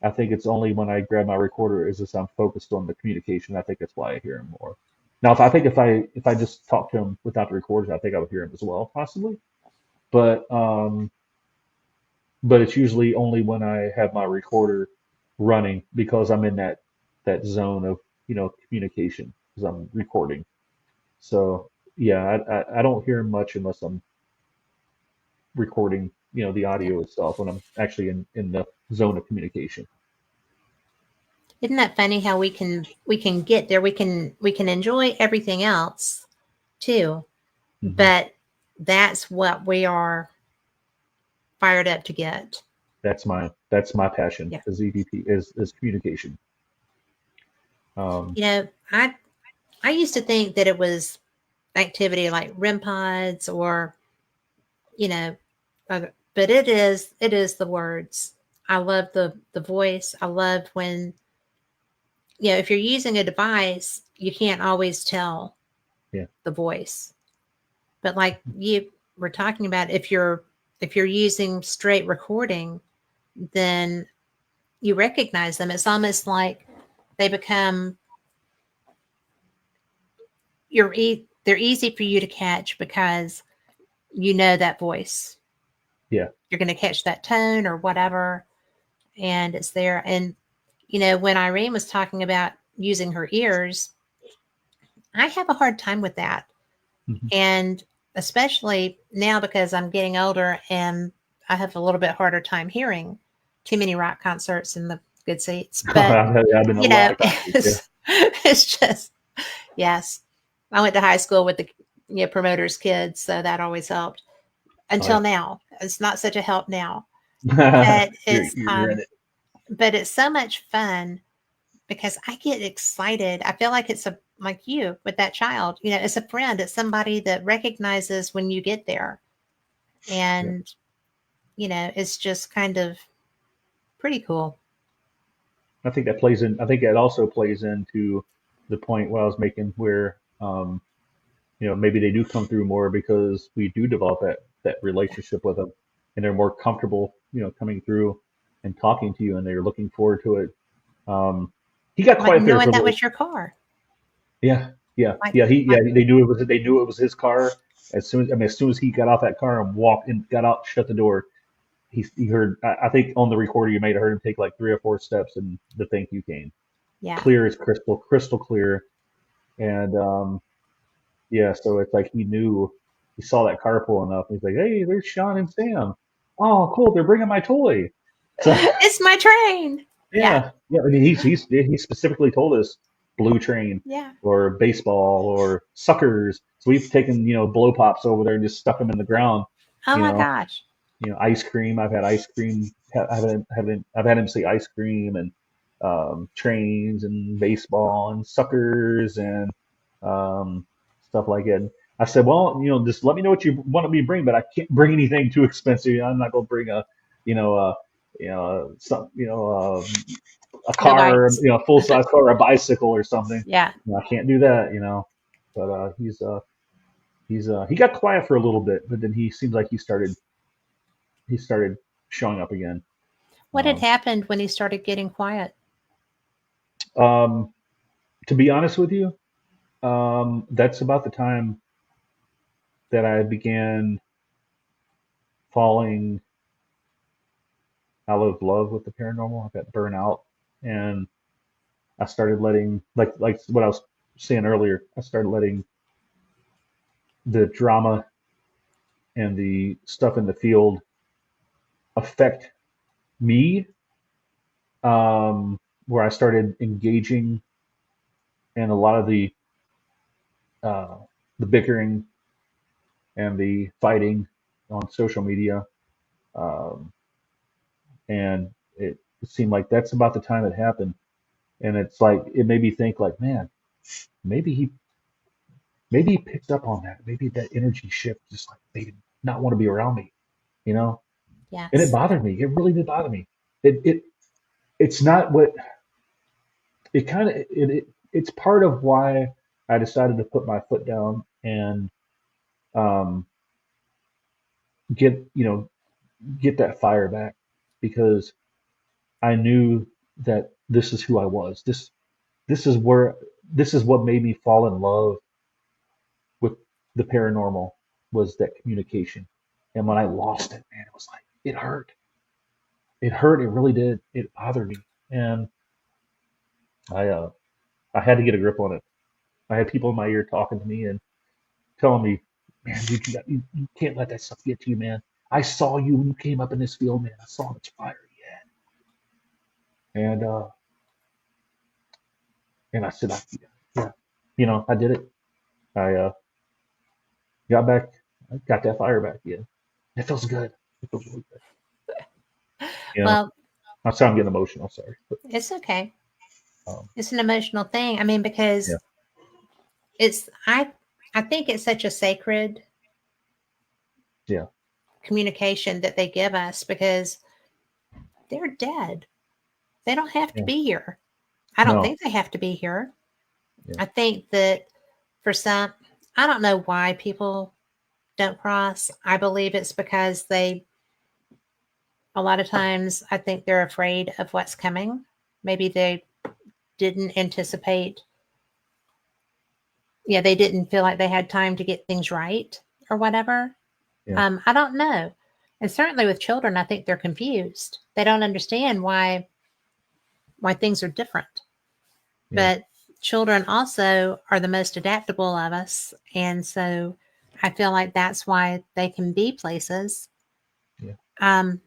I think it's only when I grab my recorder is this I'm focused on the communication. I think that's why I hear him more. Now, if I just talk to him without the recorders, I think I would hear him as well, possibly. But it's usually only when I have my recorder running because I'm in that zone of communication because I'm recording. So yeah, I don't hear him much unless I'm recording the Yeah. audio itself when I'm actually in the zone of communication. Isn't that funny how we can get there? We can enjoy everything else too, Hmm. but that's what we are fired up to get. That's my passion Yeah. is EVP is communication. Um, You know, I used to think that it was activity like REM pods or you know, but it is the words. I love the voice. I love when if you're using a device, you can't always tell yeah, the voice. But like you were talking about, if you're using straight recording, then you recognize them. It's almost like they become they're easy for you to catch because you know that voice. yeah. You're going to catch that tone or whatever, and it's there. And when Irene was talking about using her ears, I have a hard time with that. Hmm. And especially now because I'm getting older and I have a little bit harder time hearing too many rock concerts in the good seats. But, I've been a lot of concerts. Yeah. it's just, yes. I went to high school with the promoters' kids, so that always helped Oh until yeah. now. It's not such a help now, but You're in it. it's so much fun because I get excited. I feel like it's a like you with that child. It's a friend. It's somebody that recognizes when you get there, Yeah. and it's just kind of pretty cool. I think that plays in. I think that also plays into the point what I was making, where maybe they do come through more because we do develop that Yeah, relationship with them, and they're more comfortable, coming through and talking to you, and they're looking forward to it. Um, he got like quiet there for knowing a that little. was your car. Yeah, yeah, Like, yeah. like They knew it was his car. As soon as he got out that car and walked and got out, shut the door, he heard. I think on the recorder you made, I heard him take like 3 or 4 steps, and the thank you came yeah. clear as crystal clear. And yeah, so it's like he saw that car pulling up. He's like, "Hey, there's Sean and Sam. Oh, cool, they're bringing my toy." So It's my train. Yeah, yeah, yeah. I mean, he specifically told us blue train yeah. or baseball or suckers. So we've taken blow pops over there and just stuck them in the ground. Oh You my know, gosh. ice cream. I've had ice cream. I've had him say ice cream and trains and baseball and suckers and um, stuff like that. And I said, well, just let me know what you want me to bring, but I can't bring anything too expensive. I'm not going to bring you know, a, some, a No car, bites. full size car, or a bicycle or something. Yeah. I can't do that. But he got quiet for a little bit, but then he seems like he started showing up again. What had Um, happened when he started getting quiet? um, to be honest with you, that's about the time that I began falling out of love with the paranormal. I got burnt out, and I started letting, like what I was saying earlier. I started letting the drama and the stuff in the field affect me, where I started engaging in a lot of uh, the bickering and the fighting on social media. Um, and it seemed like that's about the time it happened. And it's like it made me think like, man, maybe he maybe he picked up on that. Maybe that energy shift just like made him not want to be around me, you know? And it Yes. bothered me. It really did bother me. It's not what it kind of it's part of why I decided to put my foot down and um, get get that fire back because I knew that this is who I was. This is where this is what made me fall in love with the paranormal was that communication. And when I lost it, man, it was like it hurt. It hurt. It really did. It bothered me, and I uh, I had to get a grip on it. I had people in my ear talking to me and telling me, "Man, you can't let that stuff get to you, man. I saw you when you came up in this field, man. I saw how much fire you had." And I said, "Yeah, I did it. I got back, I got that fire back. Yeah, it feels good. It feels really good. You know, Well, I'm sorry, I'm getting emotional. Sorry, but it's okay. um, It's an emotional thing. I mean, because yeah, it's I think it's such a sacred yeah, communication that they give us because they're dead. They don't have to yeah. be here. I don't No, think they have to be here. yeah, I think that for some, I don't know why people don't cross. I believe it's because a lot of times, I think they're afraid of what's coming. Maybe they didn't anticipate, yeah, they didn't feel like they had time to get things right or whatever. yeah, I don't know. And certainly with children, I think they're confused. They don't understand why things are different. yeah, But children also are the most adaptable of us, and so I feel like that's why they can be places. yeah, Um,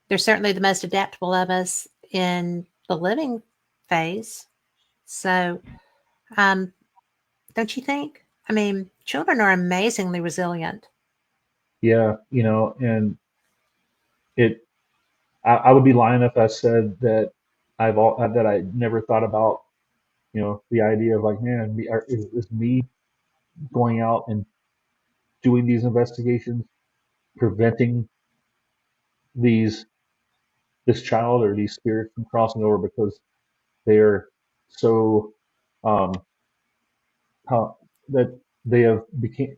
they're certainly the most adaptable of us in the living phase. So, um, don't you think? I mean, children are amazingly resilient. yeah. And it. I would be lying if I said that that I never thought about the idea of like, man, is me going out and doing these investigations preventing these this child or these spirits from crossing over because they're so um how that they have became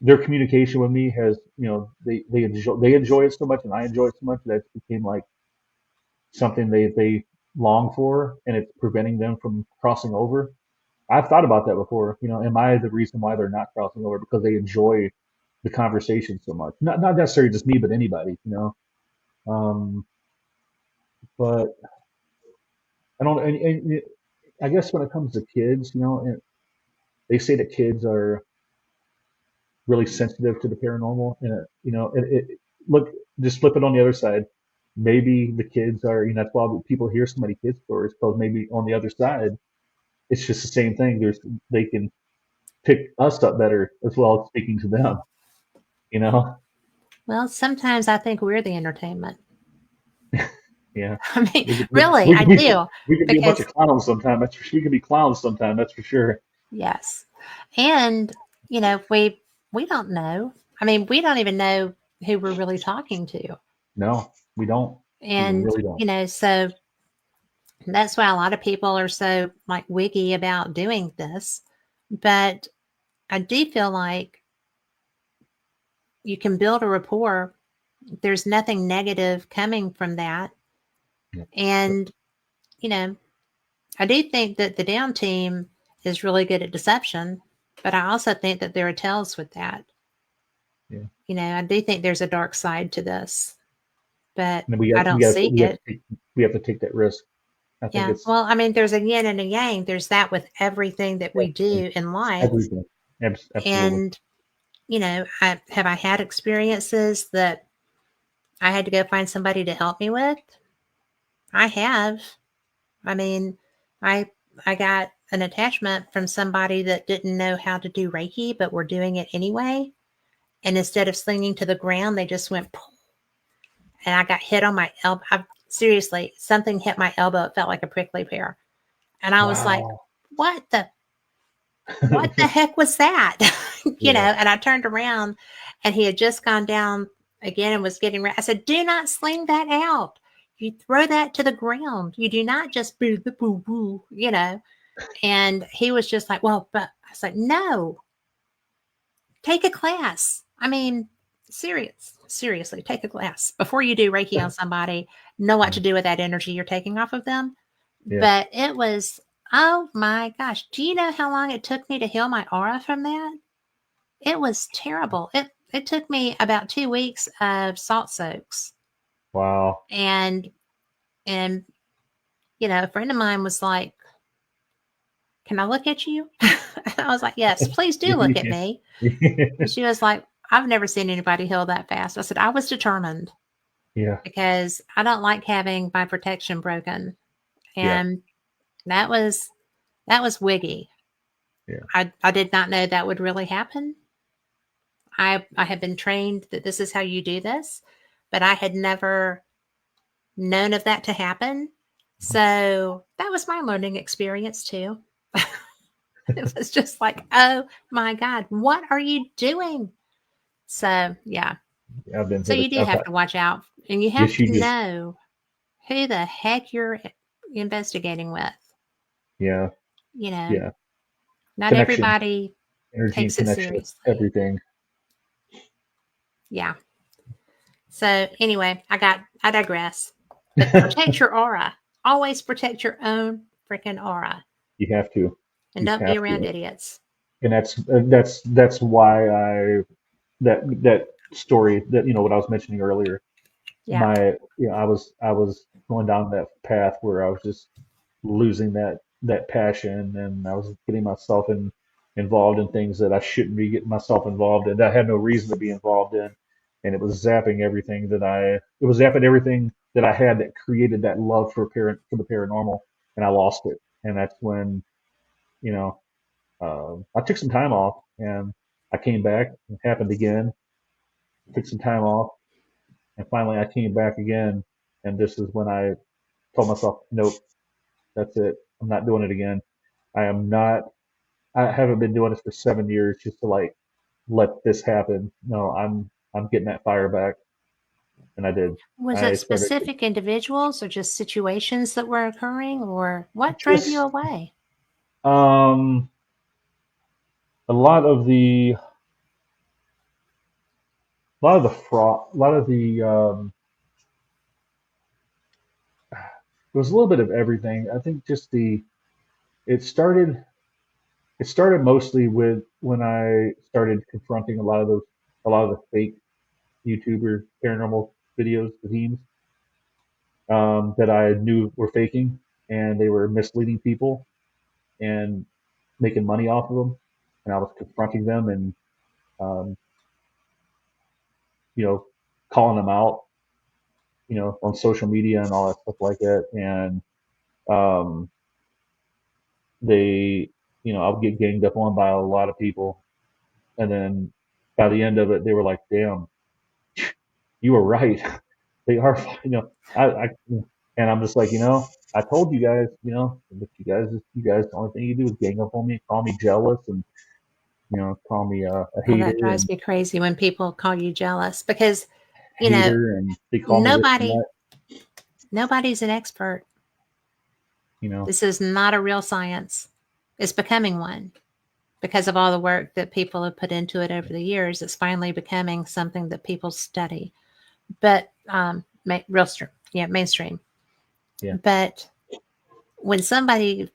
their communication with me has they enjoy it so much and I enjoy it so much that it became like something they long for and it's preventing them from crossing over. I've thought about that before. Am I the reason why they're not crossing over because they enjoy the conversation so much? Not necessarily just me, but anybody. Um, but I don't. And I guess when it comes to kids, and they say that kids are really sensitive to the paranormal, and look, just flip it on the other side. Maybe the kids are, that's why people hear so many kids stories because maybe on the other side, it's just the same thing. They can pick us up better as well as speaking to them. You know, Well, sometimes I think we're the entertainment. yeah. I mean, We could, we could, really, we I could be do. we could be a bunch Because, of clowns sometime. We could be clowns sometime. That's for sure. yes. And, we don't know. I mean, we don't even know who we're really talking to. No, we don't. We And, really don't. so that's why a lot of people are so like wiggy about doing this. But I do feel like you can build a rapport. There's nothing negative coming from that. Yeah, And, you know, I do think that the down team is really good at deception, but I also think that there are tells with that. yeah. I do think there's a dark side to this, but And we I got we don't got seek it. we have to take that risk. I think Yeah. it's Well, I mean, there's a yin and a yang. There's that with everything that we everything. do in life. Everything. Absolutely. And, I had experiences that I had to go find somebody to help me with. I have. I mean, I I got an attachment from somebody that didn't know how to do Reiki, but were doing it anyway. And instead of slinging to the ground, they just went, "Poof," and I got hit on my elbow. Seriously, something hit my elbow. It felt like a prickly pear. And I was like, Wow. what the? what the heck was that? Yeah. And I turned around and he had just gone down again and was getting ready. I said, do not sling that out. You throw that to the ground. You do not just boo, boo, boo. And he was just like, well, but I was like, no, take a class. I mean, seriously, take a class before you do Reiki on somebody. Know what to do with that energy you're taking off of them. Yeah. But it was, oh my gosh, do you know how long it took me to heal my aura from that? It was terrible. It took me about 2 weeks of salt soaks. Wow. And and a friend of mine was like, "Can I look at you?" And I was like, "Yes, please do look at me." And she was like, "I've never seen anybody heal that fast." I said, "I was determined Yeah. because I don't like having my protection broken." Yeah. And that was wiggy. Yeah. I did not know that would really happen. I have been trained that this is how you do this, but I had never known of that to happen. So that was my learning experience too. It was just like, oh my God, what are you doing? So yeah. I've been So hit. you do I've have had, to watch out and you have yes, you to do. know who the heck you're investigating with. Yeah. You know, Yeah. not Connection, everybody energy and takes it connection is seriously. everything. Yeah. So anyway, I digress. But protect your aura. Always protect your own freaking aura. You have to. And You don't be have around to. idiots. And that's why that story that what I was mentioning earlier. Yeah. I was going down that path where I was just losing that passion, and I was getting myself involved in things that I shouldn't be getting myself involved in, that I had no reason to be involved in, and it was zapping everything that I had that created that love for the paranormal, and I lost it. And that's when you know I took some time off, and I came back. It happened again. Took some time off, and finally I came back again, and this is when I told myself, nope, that's it. I'm not doing it again. I am not. I haven't been doing this for 7 years just to like let this happen. No, I'm getting that fire back, and I did. Was I it started specific individuals or just situations that were occurring or what drove you just away? um a lot of the fraud, a lot of the it was a little bit of everything. I think just the it started it started mostly with when I started confronting a lot of the fake YouTuber paranormal videos, the teams that I knew were faking, and they were misleading people and making money off of them. And I was confronting them and um, you know calling them out, on social media and all that stuff like that. And um, they, I would get ganged up on by a lot of people, and then by the end of it, they were like, "Damn, you were right. They are, and I'm just like, I told you guys, but you guys, the only thing you do is gang up on me, call me jealous, and call me a Oh, that hater drives and me crazy when people call you jealous because, you know, hater, and they call me this and nobody that, nobody's an expert. you know. This is not a real science. It's becoming one because of all the work that people have put into it over the years. It's finally becoming something that people study. But mainstream. Yeah. But when somebody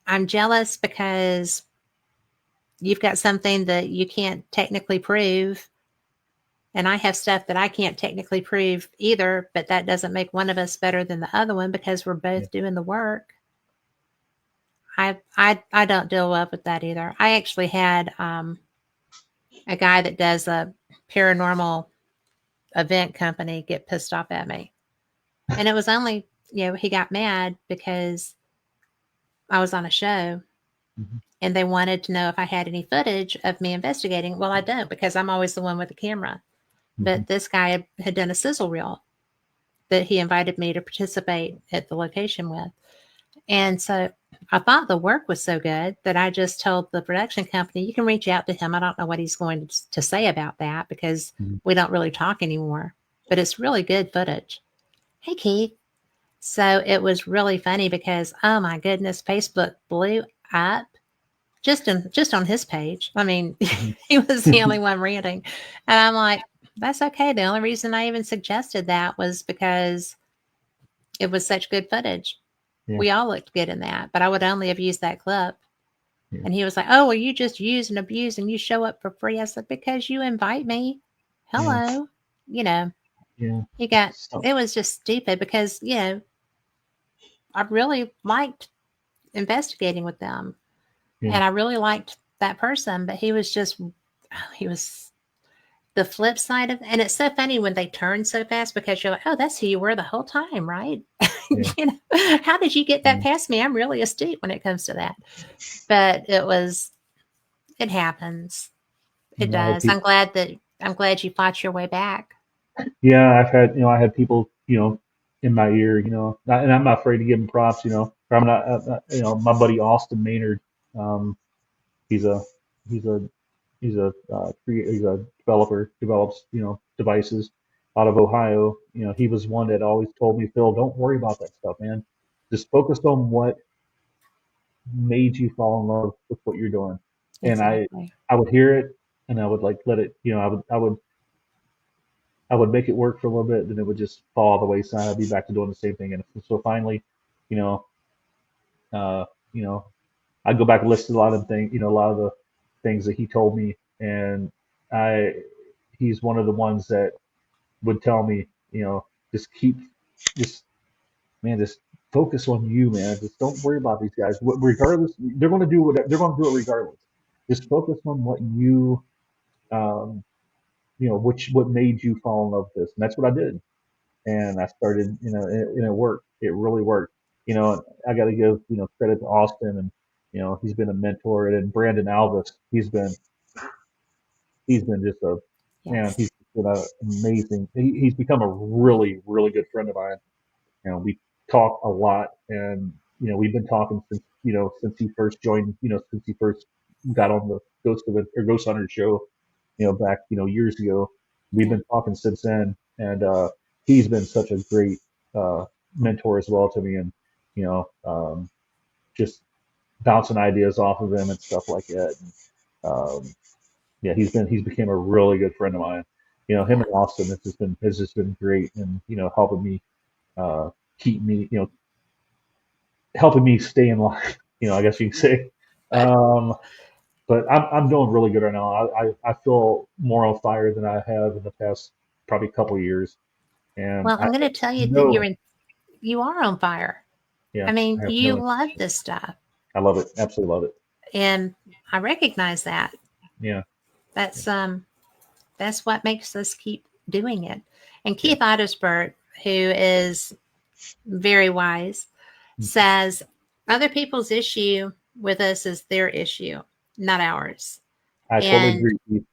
I'm jealous because you've got something that you can't technically prove. And I have stuff that I can't technically prove either, but that doesn't make one of us better than the other one because we're Yeah. both doing the work. I don't deal well with that either. I actually had a guy that does a paranormal event company get pissed off at me. And it was only, he got mad because I was on a show Mhm. and they wanted to know if I had any footage of me investigating. Well, I don't because I'm always the one with the camera. Mhm. But this guy had done a sizzle reel that he invited me to participate at the location with. And so I thought the work was so good that I just told the production company, you can reach out to him. I don't know what he's going to say about that because Mhm. we don't really talk anymore, but it's really good footage. Hey, Keith. So it was really funny because, oh my goodness, Facebook blew up just on his page. I mean, Mhm. he was the only one ranting. And I'm like, that's okay. The only reason I even suggested that was because it was such good footage. Yeah, We all looked good in that, but I would only have used that clip. yeah, And he was like, "Oh, well, you just use and abuse and you show up for free." I said, "Because you invite me. yeah, Hello." You know, yeah. you got So, it was just stupid because, I really liked investigating with them yeah, and I really liked that person, but he was just, he was the flip side of, and it's so funny when they turn so fast because you're like, "Oh, that's who you were the whole time, right?" yeah, How did you get that yeah. past me? I'm really astute when it comes to that. But it happens. It And I had does. people. I'm glad you fought your way back. Yeah, I've had I had people in my ear, and I'm not afraid to give them props. Or I'm not, my buddy Austin Maynard. Um, he's a he's a he's a developer, develops devices out of Ohio. He was one that always told me, Phil, don't worry about that stuff, man. Just focus on what made you fall in love with what you're doing. And Exactly. I would hear it, and I would like let it, I would make it work for a little bit, then it would just fall all the wayside. I'd be back to doing the same thing. And so finally, you know, uh, you know, I'd go back and listen to a lot of the things, a lot of the things that he told me, and I, he's one of the ones that would tell me, just keep, just man, just focus on you, man. Just don't worry about these guys. Regardless, they're going to do what they're going to do it regardless. Just focus on what you, um, which what made you fall in love with this, and that's what I did. And I started, and it worked. It really worked. I got to give credit to Austin, and he's been a mentor, and then Brandon Alvis, he's been just a man. Yes. He's been an amazing. He's become a really really good friend of mine. We talk a lot, and we've been talking since since he first joined. Since he first got on the Ghost Hunter show. Back years ago. We've Yeah. been talking since then, and he's been such a great uh, mentor as well to me, and just bouncing ideas off of him and stuff like that. And, yeah, he's became a really good friend of mine. Him Yeah. and Austin has just been great, and helping me uh, keep me, helping me stay in line. I guess you can say. But Um, but I'm doing really good right now. I feel more on fire than I have in the past probably couple of years, and well, I I'm going to have tell you that no, you are on fire. yeah, I mean, I have you no love intention. this stuff, I love it, absolutely love it. and I recognize that. Yeah, yeah, That's what makes us keep doing it. And yeah, Keith Ottersberg, who is very wise, says other people's issue with us is their issue, not ours. I totally And agree.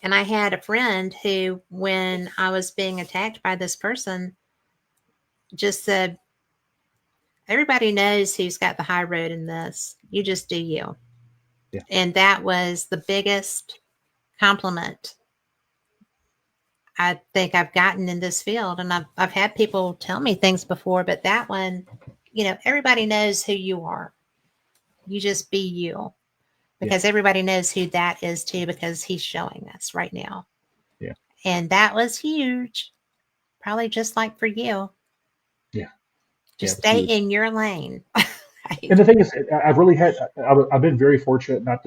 I had a friend who, when I was being attacked by this person, just said, "Everybody knows who's got the high road in this. You just do you." Yeah, And that was the biggest compliment I think I've gotten in this field. And I've had people tell me things before, but that one, everybody knows who you are. You just be you, yeah, because everybody knows who that is too, because he's showing us right now. yeah, And that was huge. Probably just like for you. yeah, yeah. It Just was stay huge. in your lane. And Right? the thing is, I've really had, I've been very fortunate not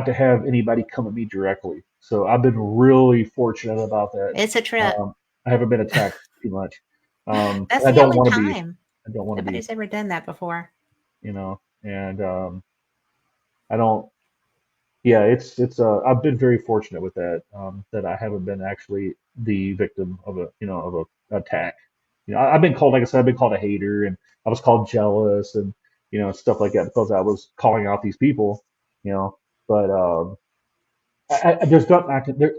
to have anybody come at me directly. So I've been really fortunate about that. It's a trip. Um, I haven't been attacked too much. That's I the don't only want to be. time. I don't want to be. Nobody's ever done that before. And I don't. Yeah, I've been very fortunate with that. That I haven't been actually the victim of a attack. I've been called, like I said, I've been called a hater, and I was called jealous, and stuff like that because I was calling out these people. You know, but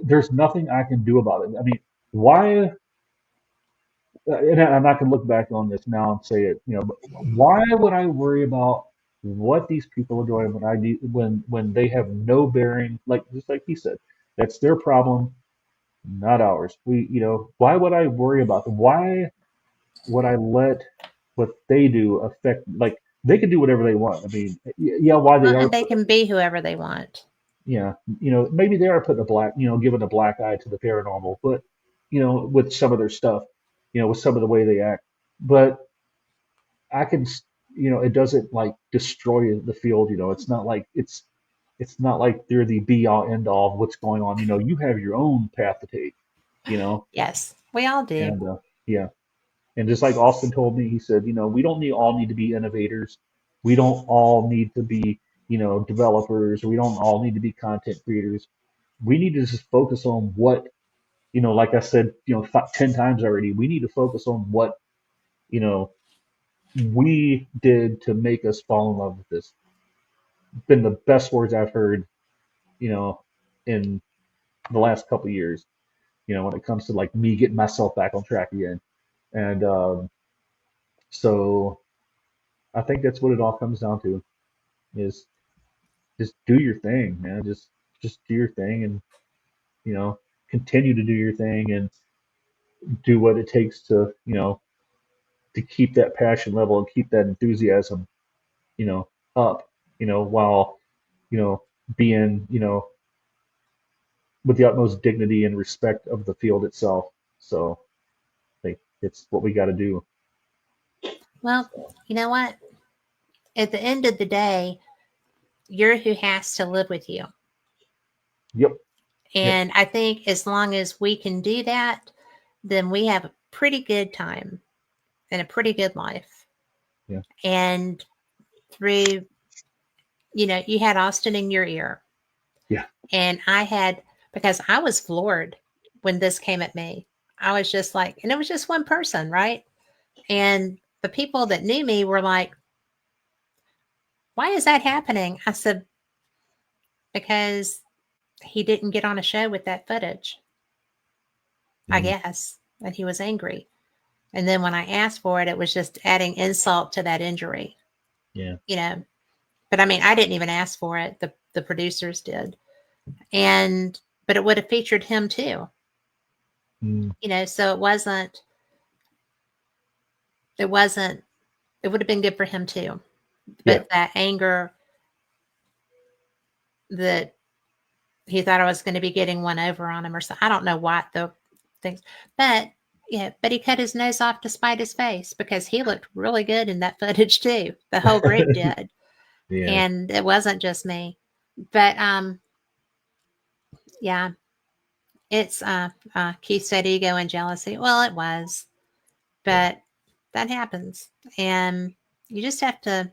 there's nothing I can do about it. I mean, why and I'm not going to look back on this now and say it, but why would I worry about what these people are doing when I need when they have no bearing, like just like he said, that's their problem, not ours. Why would I worry about them? Why would I let what they do affect? Like they can do whatever they want. I mean, yeah, why they Well, are and they putting, can be whoever they want. yeah, maybe they are putting a black, giving a black eye to the paranormal, but with some of their stuff, with some of the way they act, but I can, it doesn't like destroy the field. It's not like they're the be all end all of what's going on. You have your own path to take. You know, Yes, we all do. and yeah, and just like Austin told me, he said, we don't all need to be innovators. We don't all need to be, developers. We don't all need to be content creators. We need to just focus on what, like I said, 10 times already. We need to focus on what, you know, we did to make us fall in love with this. Been the best words I've heard, you know, in the last couple of years. When it comes to like me getting myself back on track again, and so I think that's what it all comes down to is just do your thing, man. Just do your thing, and you know, continue to do your thing, and do what it takes to to keep that passion level and keep that enthusiasm, up, while being with the utmost dignity and respect of the field itself. So I think it's what we got to do. Well, you know what? At the end of the day, you're who has to live with you. Yep. Yep. And I think as long as we can do that, then we have a pretty good time and a pretty good life. Yeah. And through, you had Austin in your ear. Yeah. And I had, because I was floored when this came at me. I was just like, and it was just one person, right? And the people that knew me were like, why is that happening? I said, because he didn't get on a show with that footage, I Mm, guess. And he was angry. And then when I asked for it, it was just adding insult to that injury, yeah. you know. But I mean, I didn't even ask for it. The producers did. And but it would have featured him too. Mm, So it wasn't it would have been good for him too. yeah. But that anger that he thought I was going to be getting one over on him or something. I don't know what the things, but yeah, but he cut his nose off to spite his face because he looked really good in that footage too. The whole group did, Yeah. and it wasn't just me. But yeah, it's Keith said ego and jealousy. Well, it was, Yeah. but that happens, and you just have to.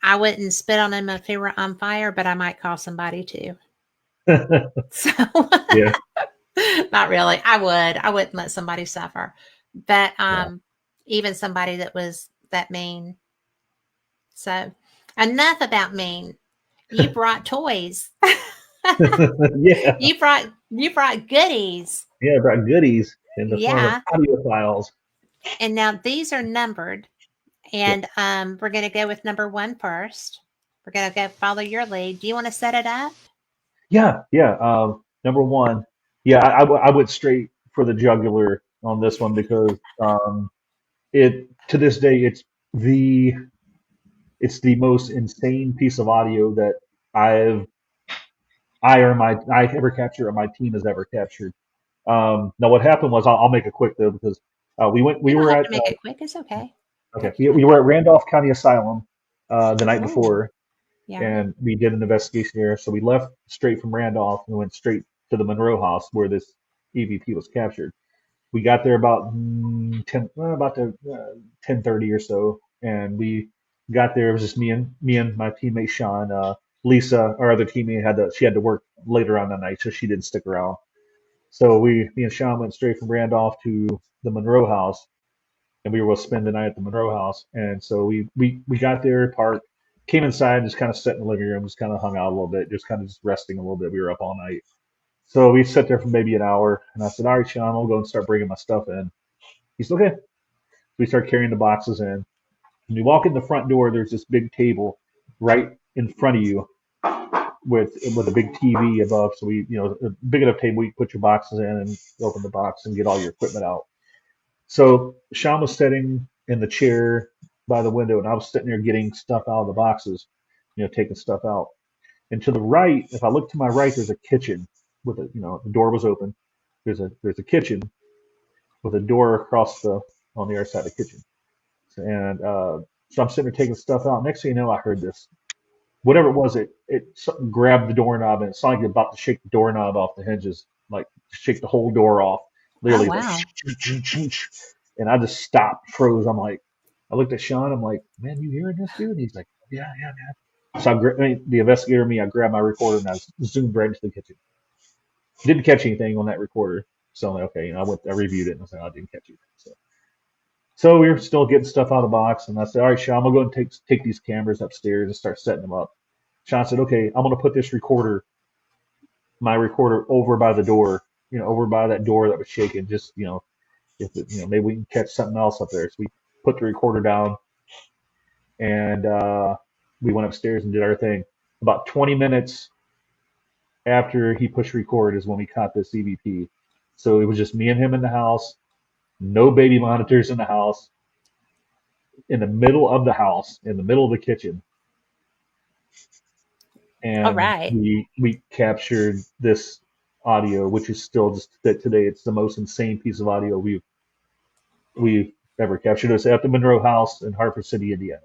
I wouldn't spit on him if he were on fire, but I might call somebody too. So Yeah. not really. I would. I wouldn't let somebody suffer. But Yeah. even somebody that was that mean. So enough about mean. You brought toys. Yeah. you brought goodies. Yeah. Brought goodies in the form of Yeah. audio files. And now these are numbered. Yep. And we're gonna go with number one first. We're gonna go follow your lead. Do you want to set it up? Yeah. Yeah. Number one. Yeah. I went straight for the jugular on this one because it to this day the it's the most insane piece of audio that I've I ever captured or my team has ever captured. Now what happened was I'll make it quick though because You we don't were have at to make it quick. It's okay. okay Take your we time. were at Randolph County Asylum the night Oh, before, yeah. and we did an investigation there. So we left straight from Randolph and went straight to the Monroe house where this EVP was captured. We got there about 10:30 or so, and we got there. It was just me and my teammate Sean. Lisa, our other teammate, she had to work later on that night, so she didn't stick around. So me and Sean went straight from Randolph to the Monroe house, and we were going to spend the night at the Monroe house. And so we got there, parked, came inside, just kind of sat in the living room, just kind of hung out a little bit, just kind of just resting a little bit. We were up all night. So we sat there for maybe an hour, and I said, "All right, Sean, I'll go and start bringing my stuff in." He said, okay. So we start carrying the boxes in. When you walk in the front door, there's this big table right in front of you with a big TV above. So we, a big enough table you can put your boxes in and open the box and get all your equipment out. So Sean was sitting in the chair by the window, and I was sitting there getting stuff out of the boxes, taking stuff out. And to the right, if I look to my right, there's a kitchen with the door was open. There's a kitchen with a door across on the other side of the kitchen. And so I'm sitting there taking stuff out. Next thing you know, I heard this. Whatever it was, it something grabbed the doorknob and it sounded like about to shake the doorknob off the hinges, like shake the whole door off. Oh, Literally, like, wow. and I just stopped, froze. I'm like, I looked at Sean. I'm like, man, you hearing this, dude? And he's like, yeah, yeah, man. So the investigator and me, I grabbed my recorder and I zoomed right into the kitchen. Didn't catch anything on that recorder. So I'm like, okay, I reviewed it and I said, I didn't catch anything. So we were still getting stuff out of the box, and I said, all right, Sean, I'm gonna go and take these cameras upstairs and start setting them up. Sean said, okay, I'm gonna put my recorder over by the door, over by that door that was shaking, just if maybe we can catch something else up there. So we put the recorder down and we went upstairs and did our thing. About 20 minutes after he pushed record is when we caught this EVP. So it was just me and him in the house, no baby monitors in the house, in the middle of the house, in the middle of the kitchen, All and right. we captured this audio, which is still just that today. It's the most insane piece of audio we've ever captured. It's at the Monroe House in Hartford City, Indiana.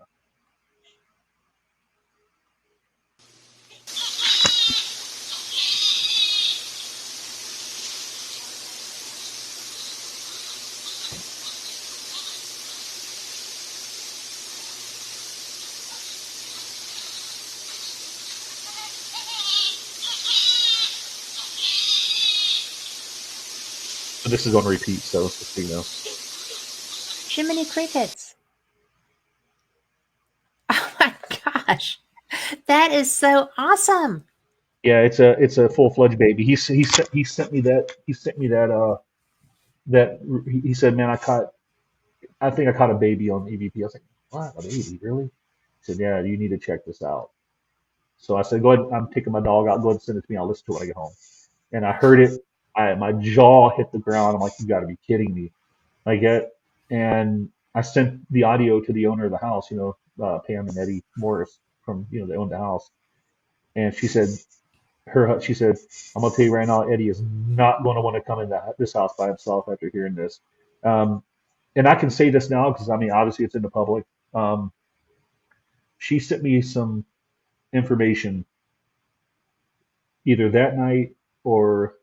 But this is on repeat, so just so you know. Jiminy Crickets. Oh my gosh. That is so awesome. Yeah, it's a full fledged baby. He sent me that he said, man, I think I caught a baby on EVP. I was like, what, a baby, really? He said, yeah, you need to check this out. So I said, go ahead. I'm taking my dog out. Go ahead and send it to me. I'll listen to it when I get home. And I heard it. My jaw hit the ground. I'm like, you got to be kidding me. I get, and I sent the audio to the owner of the house, Pam and Eddie Morris from, they owned the house. And she said, I'm going to tell you right now, Eddie is not going to want to come in this house by himself after hearing this. Um, and I can say this now because, I mean, obviously it's in the public. Um, she sent me some information either that night or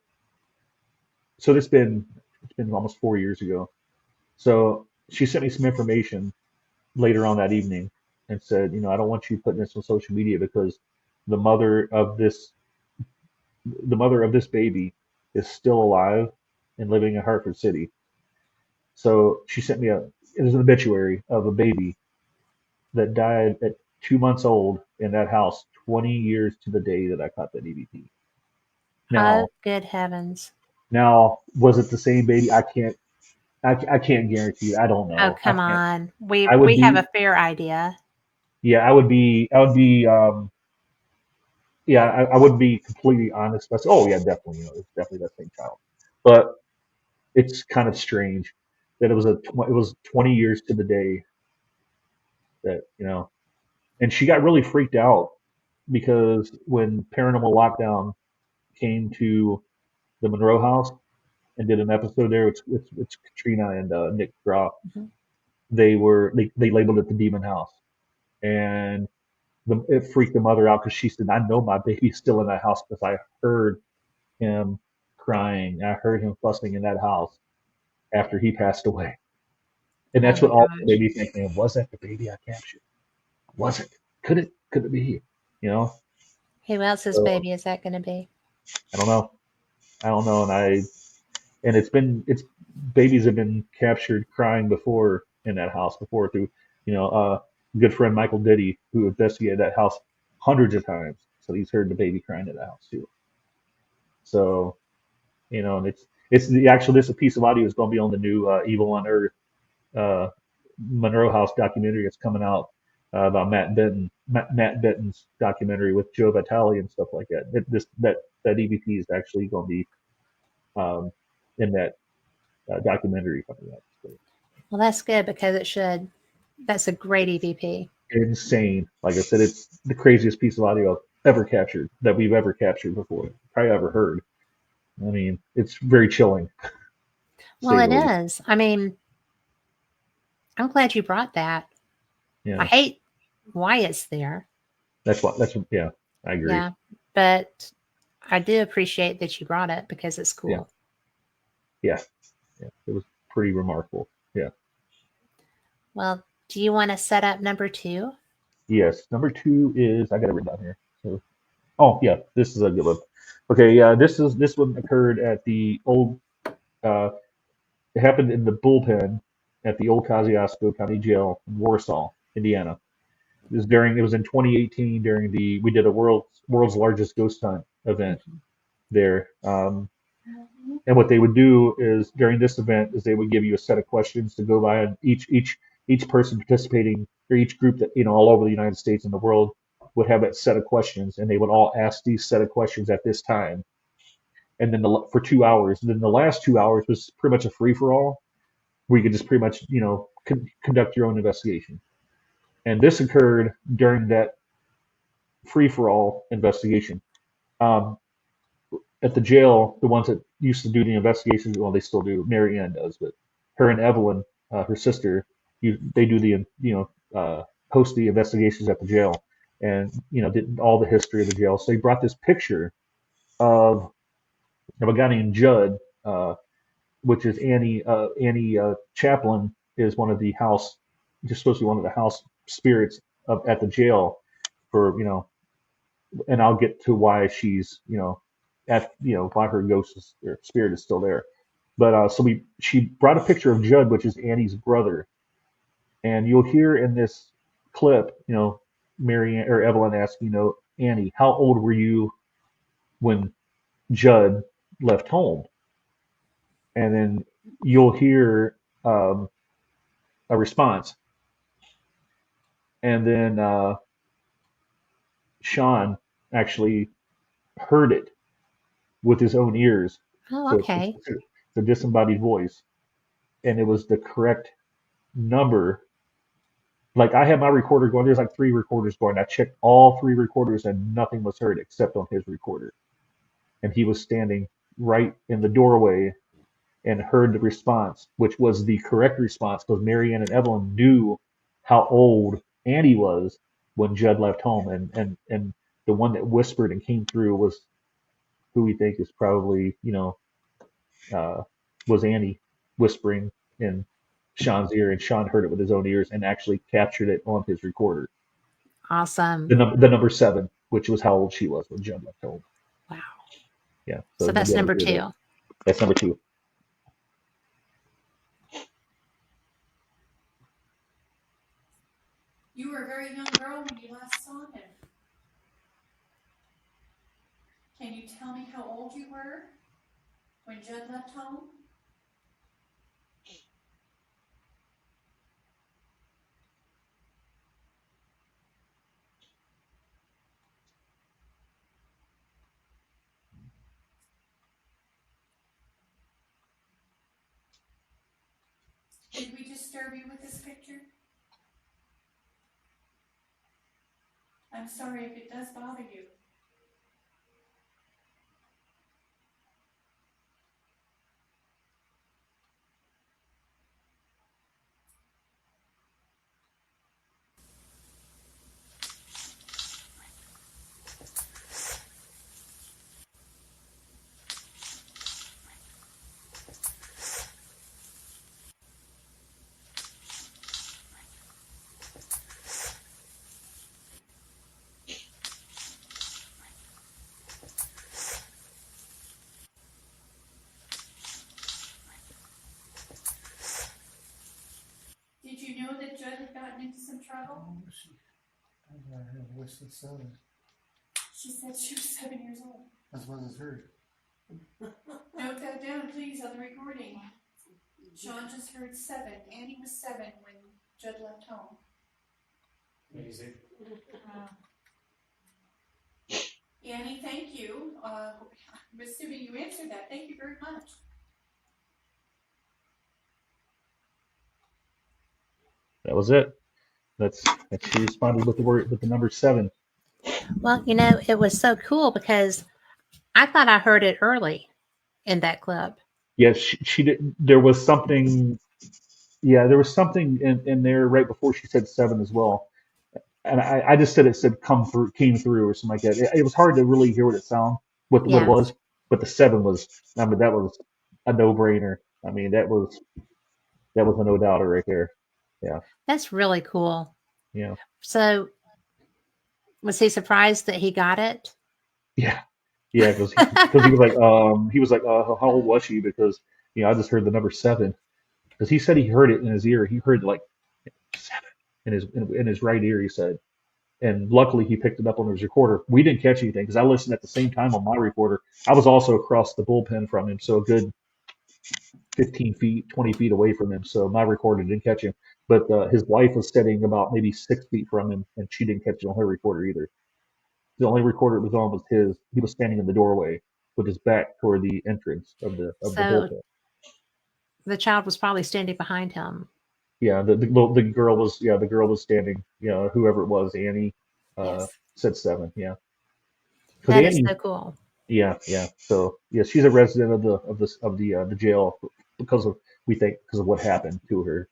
so it's been almost 4 years ago. So she sent me some information later on that evening and said, I don't want you putting this on social media because the mother of this the mother of this baby is still alive and living in Hartford City. So she sent me it was an obituary of a baby that died at 2 months old in that house 20 years to the day that I caught that EVP. Oh, Now, good heavens. was it the same baby? I can't guarantee. I don't Oh, know. I come can't. on. We I would we have a be, fair idea. yeah, yeah, I would be completely honest. But oh yeah, definitely, it's definitely that same child. But it's kind of strange that it was 20 years to the day that and she got really freaked out because when Paranormal Lockdown came to the Monroe House and did an episode there, it's Katrina and Nick Groff. Mhm. They labeled it the Demon House, and it freaked the mother out because she said, "I know my baby's still in that house because I heard him crying. I heard him fussing in that house after he passed away." And Oh that's my what all made gosh. me think, man, was that the baby I captured? Was it? Could it be? You know? Who else's So baby is that going to be? I don't know. I don't know. And it's babies have been captured crying before in that house before through, good friend Michael Diddy, who investigated that house hundreds of times. So he's heard the baby crying in the house too. So, and it's the actual, this piece of audio is going to be on the new Evil on Earth. Monroe House documentary that's coming out about Matt Benton's documentary with Joe Vitale and stuff like that. That EVP is actually going to be um, in that documentary coming up. So Well, that's good because it should. That's a great EVP. insane. Like I said, it's the craziest piece of audio I've ever captured that we've ever captured before, probably ever heard. I mean, it's very chilling, to Well, say it the least. is. I mean, I'm glad you brought that. I Yeah, hate why it's there. yeah, I agree. Yeah, but I do appreciate that you brought it because it's Yeah, cool. yeah, yeah. It was pretty remarkable. Yeah. Well, do you want to set up number two? Yes. Number two is I got it written down here. So, oh yeah, this is a good one. Okay, yeah, this one occurred at the old. Uh, it happened in the bullpen at the old Kosciuszko County Jail in Warsaw, Indiana. It was in 2018 during the we did a world's largest ghost hunt event Mhm. there. And what they would do is during this event is they would give you a set of questions to go by, and each person participating or each group that all over the United States and the world would have that set of questions, and they would all ask these set of questions at this time, and then for 2 hours. And then the last 2 hours was pretty much a free for all, where you could just pretty much conduct your own investigation. And this occurred during that free for all investigation. Um, at the jail, the ones that used to do the investigations, well, they still do. Mary Ann does, but her and Evelyn, her sister, they do the host the investigations at the jail, and did all the history of the jail. So they brought this picture of a guy named Judd, which is Annie Chaplin is one of the house, just supposed to be one of the house spirits at the jail for and I'll get to why she's, why her ghost or spirit is still there. But she brought a picture of Judd, which is Annie's brother, and you'll hear in this clip, Mary or Evelyn asking, Annie, how old were you when Judd left home? And then you'll hear um, a response, and then Sean actually heard it with his own ears, Oh, so okay. it's a disembodied voice, and it was the correct number. Like I had my recorder going, there's like three recorders going. I checked all three recorders and nothing was heard except on his recorder. And he was standing right in the doorway and heard the response, which was the correct response because Marianne and Evelyn knew how old Annie was when Judd left home. And the one that whispered and came through was who we think is probably, uh, was Annie whispering in Sean's ear, and Sean heard it with his own ears and actually captured it on his recorder. Awesome. The number seven, which was how old she was when Judd left home. Wow. Yeah, so So you'll be that's able to number hear that. two. That's number two. You were a very young girl when you last saw him. Can you tell me how old you were when Judd left home? Did we disturb you with this picture? I'm sorry if it does bother you. Did you know that Judd had gotten into some trouble? What's the 7? She said she was 7 years old. That's what I heard. Note that down, please, on the recording. Sean just heard 7. Annie was 7 when Judd left home. Amazing. Annie, thank you. I'm assuming you answered that. Thank you very much. That was it. That's she responded with the number 7. Well, it was so cool because I thought I heard it early in that club. Yeah, she did. There was something. Yeah, there was something in there right before she said 7 as well. And I just said it said come through, came through, or something like that. It was hard to really hear what it what it Yeah, was, but the 7 was. I mean, that was a no brainer. I mean, that was a no doubter right there. Yeah, that's really cool. yeah, So, was he surprised that he got it? yeah, yeah. Because he was like, how old was she? Because I just heard the number 7. Because he said he heard it in his ear. He heard like 7 in his right ear. He said. And luckily he picked it up on his recorder. We didn't catch anything because I listened at the same time on my recorder. I was also across the bullpen from him, so a good 15 feet, 20 feet away from him. So my recorder didn't catch him. But his wife was sitting about maybe 6 feet from him, and she didn't catch it on her recorder either. The only recorder it was on was his. He was standing in the doorway with his back toward the entrance of the So, bullpen. the child was probably standing behind him. Yeah, the girl was standing. Whoever it was, Annie, uh, Yes, said 7. Yeah, because that is Annie. so cool. Yeah, yeah. So yeah, she's a resident of the jail because of what happened to her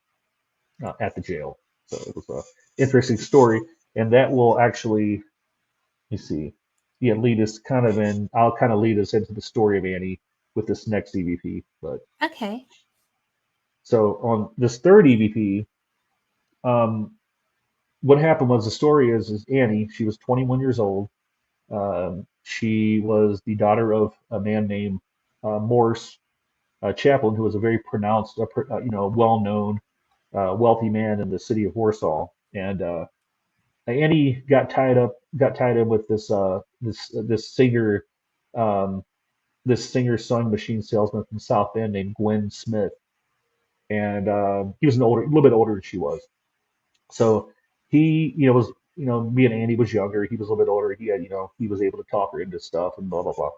at the jail. So it was a interesting story, and that will actually, let me see, yeah, lead us kind of in. I'll kind of lead us into the story of Annie with this next EVP. But Okay. so on this third EVP, um, what happened was the story is Annie. She was 21 years old. She was the daughter of a man named Morse Chaplin, who was a very pronounced, well-known, wealthy man in the city of Warsaw. And Annie got tied in with this um, singer sewing machine salesman from South Bend named Gwen Smith, and he was a little bit older than she was. So he, was, me and Andy was younger. He was a little bit older. He was able to talk her into stuff and blah blah blah.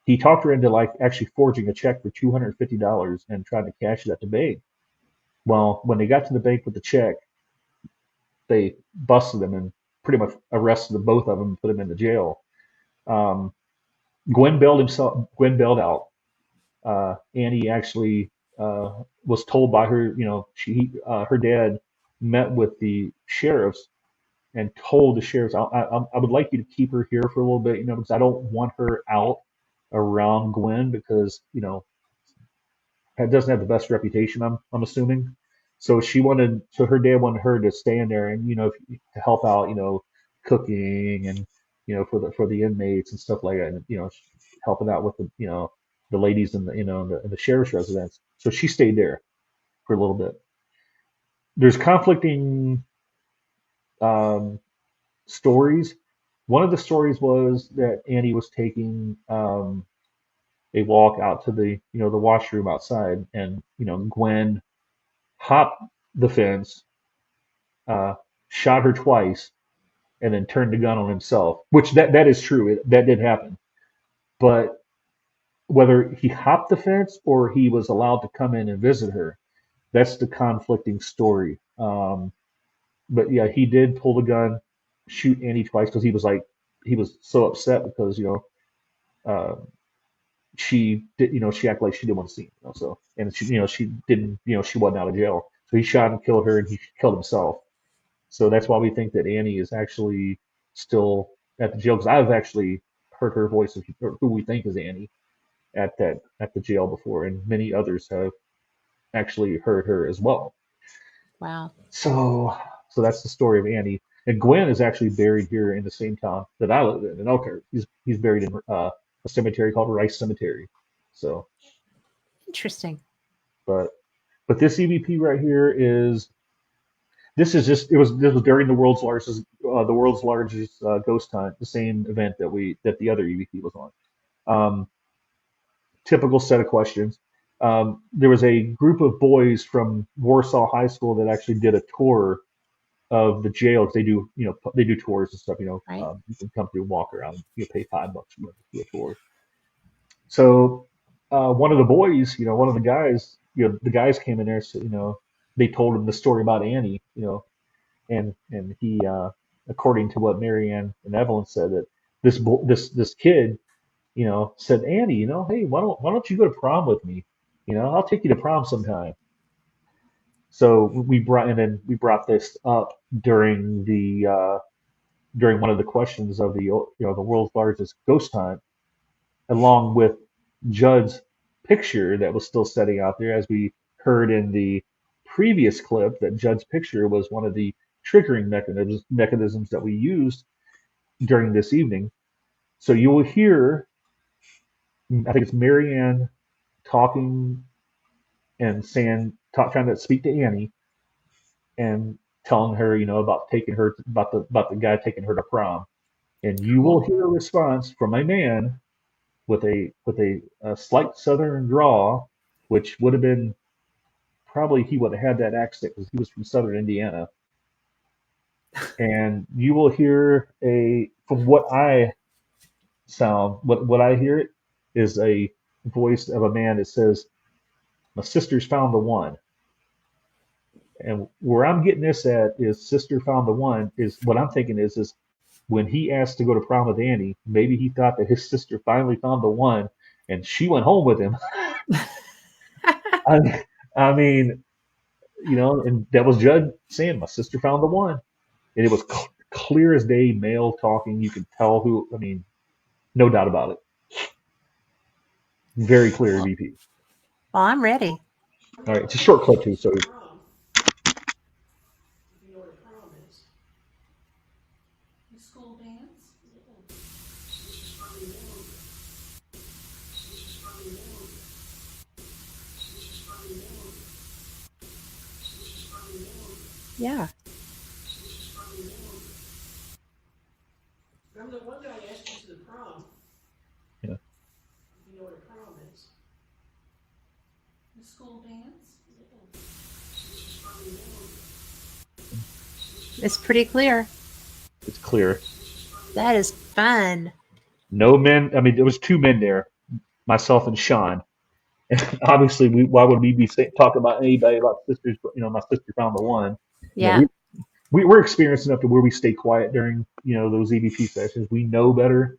He talked her into like actually forging a check for $250 and trying to cash it at the bank. Well, when they got to the bank with the check, they busted them and pretty much arrested the both of them and put them in the jail. Um, Gwen bailed out. Annie actually was told by her, her dad met with the sheriffs and told the sheriffs, I would like you to keep her here for a little bit, because I don't want her out around Gwen because, it doesn't have the best reputation, I'm assuming. So her dad wanted her to stay in there and, to help out, cooking and, for the inmates and stuff like that, and, helping out with the ladies in the sheriff's residence. So she stayed there for a little bit. There's conflicting um, stories. One of the stories was that Annie was taking a walk out to the washroom outside, and Gwen hopped the fence, uh, shot her twice, and then turned the gun on himself. Which that is true. That did happen. But whether he hopped the fence or he was allowed to come in and visit her, that's the conflicting story. But yeah, he did pull the gun, shoot Annie twice because he was so upset because uh, she did she acted like she didn't want to see him. So and she didn't she wasn't out of jail. So he shot and killed her and he killed himself. So that's why we think that Annie is actually still at the jail because I've actually heard her voice of who we think is Annie at the jail before, and many others have actually heard her as well. Wow. So that's the story of Annie. And Gwen is actually buried here in the same town that I live in Elkhart. He's buried in a cemetery called Rice Cemetery. So, Interesting. but this EVP right here is this is just this was during the world's largest ghost hunt, the same event that the other EVP was on. Um, Typical set of questions. There was a group of boys from Warsaw High School that actually did a tour of the jail. 'Cause they do, they do tours and stuff. Right. You can come through and walk around. You pay $5 or whatever to do a tour. So one of the boys, one of the guys, the guys came in there. So, they told him the story about Annie. And he, according to what Marianne and Evelyn said, that this kid, said, Annie, hey, why don't you go to prom with me? I'll take you to prom sometime. So we brought this up during one of the questions of the world's largest ghost hunt, along with Judd's picture that was still sitting out there, as we heard in the previous clip, that Judd's picture was one of the triggering mechanisms that we used during this evening. So you will hear, I think it's Marianne talking and trying to speak to Annie and telling her, about the guy taking her to prom. And you will Cool. hear a response from a man with a slight southern drawl, which would have been, probably he would have had that accent because he was from southern Indiana. And you will hear from what I hear it is a voice of a man that says, "My sister's found the one." And where I'm getting this at is, sister found the one, is what I'm thinking is when he asked to go to prom with Annie, maybe he thought that his sister finally found the one and she went home with him. I, I mean, and that was Judd saying, "My sister found the one." And it was clear as day, male talking. You could tell who, no doubt about it. Very clear VP. Well, I'm ready. All right, it's a short clip too, so Prom. You know what a prom is? The school dance? Yeah. Remember the one guy asked you to the prom? yeah. You know what a prom is? The school dance? It's pretty clear. It's clear. That is fun. No men. There was two men there, myself and Sean. And obviously, why would we be talking about anybody about sisters? My sister found the one. Yeah. We're experienced enough to where we stay quiet during those EVP sessions. We know better.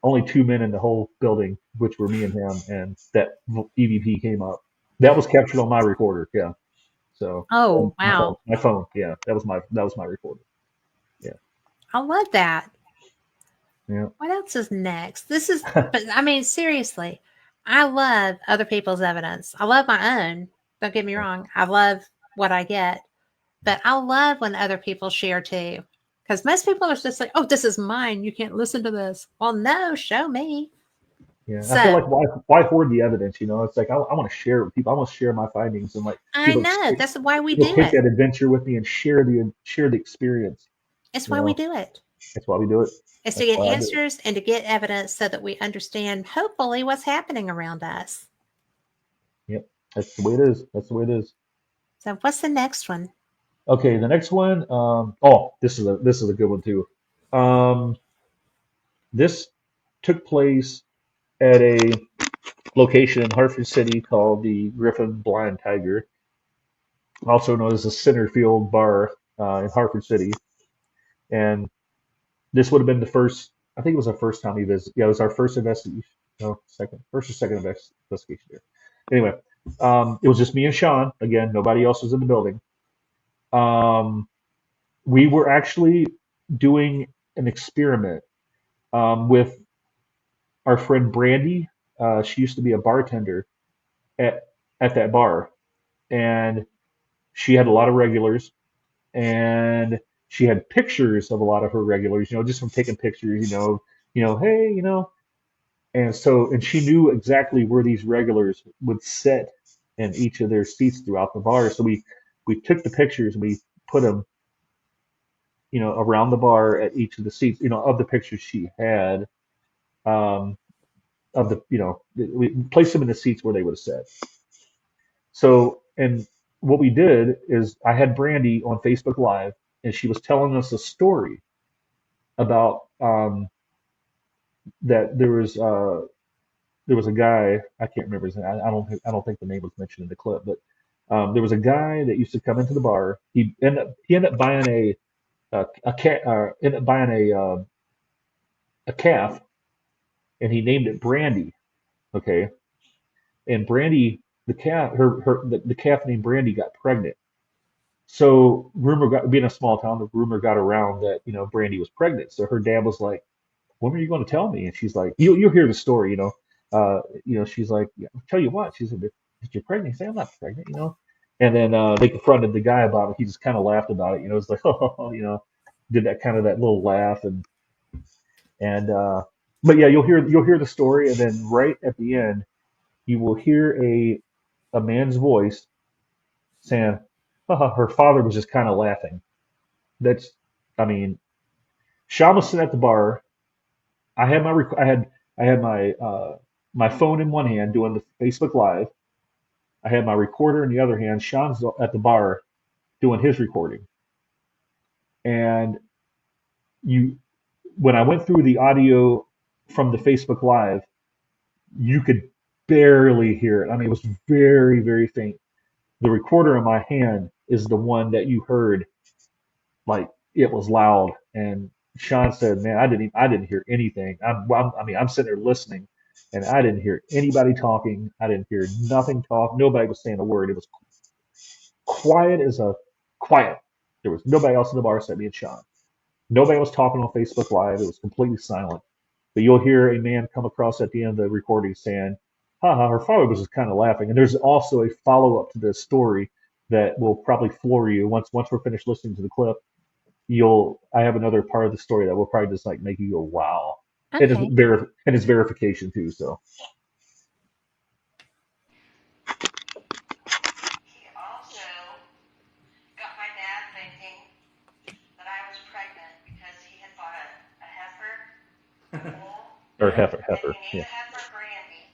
Only two men in the whole building, which were me and him, and that EVP came up. That was captured on my recorder. Yeah. So Oh, my phone, wow. my phone. Yeah, that was my recorder. Yeah. I love that. Yeah. What else is next? But seriously, I love other people's evidence. I love my own. Don't get me wrong. I love what I get, but I love when other people share too. Because most people are just like, oh, this is mine. You can't listen to this. Well, no, show me. Yeah, I feel So like why hoard the evidence? It's like I want to share it with people. I want to share my findings and like I people know that's why we people do take it. that adventure with me and share the experience. It's You why we know, do it. that's why we do it. It's to That's get why I do it. answers and to get evidence so that we understand, hopefully, what's happening around us. Yep, that's the way it is. That's the way it is. So, what's the next one? Okay, the next one. Oh, this is a good one too. Um, this took place at a location in Hartford City called the Griffin Blind Tiger, also known as the Centerfield Bar in Hartford City. And this would have been the first. I think it was our first time we visited. Yeah, it was our first investigation. No, first or second investigation there. Anyway, it was just me and Sean. Again, nobody else was in the building. Um, we were actually doing an experiment with our friend Brandy. She used to be a bartender at that bar, and she had a lot of regulars, and she had pictures of a lot of her regulars. Just from taking pictures. Hey, and she knew exactly where these regulars would sit in each of their seats throughout the bar. So we took the pictures and we put them, around the bar at each of the seats, of the pictures she had. Um, of the, we placed them in the seats where they would have sat. So, and what we did is I had Brandy on Facebook Live, and she was telling us a story about that there was a guy, I can't remember his name. I don't think the name was mentioned in the clip, but there was a guy that used to come into the bar. He ended up buying a cat ended up buying a calf, and he named it Brandy. Okay, and Brandy, the calf, the calf named Brandy got pregnant. So being a small town, the rumor got around that Brandy was pregnant. So her dad was like, "When are you going to tell me?" And she's like, "You'll hear the story, She's like, yeah, I'll tell you what." She said, "If you're pregnant," he said, "I'm not pregnant." And then they confronted the guy about it. He just kind of laughed about it. It's like, oh, did that little laugh and but yeah, you'll hear the story, and then right at the end, you will hear a man's voice saying, "Haha, her father was just kind of laughing." That's, I mean, Sean was sitting at the bar. I had my I had my phone in one hand doing the Facebook Live. I had my recorder in the other hand. Sean's at the bar doing his recording. And you, when I went through the audio from the Facebook Live, you could barely hear it. I mean, it was very, very faint. The recorder in my hand is the one that you heard, like it was loud. And Sean said, "Man, I didn't hear anything. I'm sitting there listening, and I didn't hear anybody talking. I didn't hear nothing talk. Nobody was saying a word. It was quiet as a quiet. There was nobody else in the bar except me and Sean. Nobody was talking on Facebook Live. It was completely silent. But you'll hear a man come across at the end of the recording saying, haha, her father was just kind of laughing." And there's also a follow up to this story that will probably floor you once we're finished listening to the clip. I have another part of the story that will probably just like make you go, wow. Okay. And it's verification too, so. He also got my dad thinking that I was pregnant because he had bought a heifer, a bull, Or Yeah. and heifer, he named yeah. the heifer Brandy,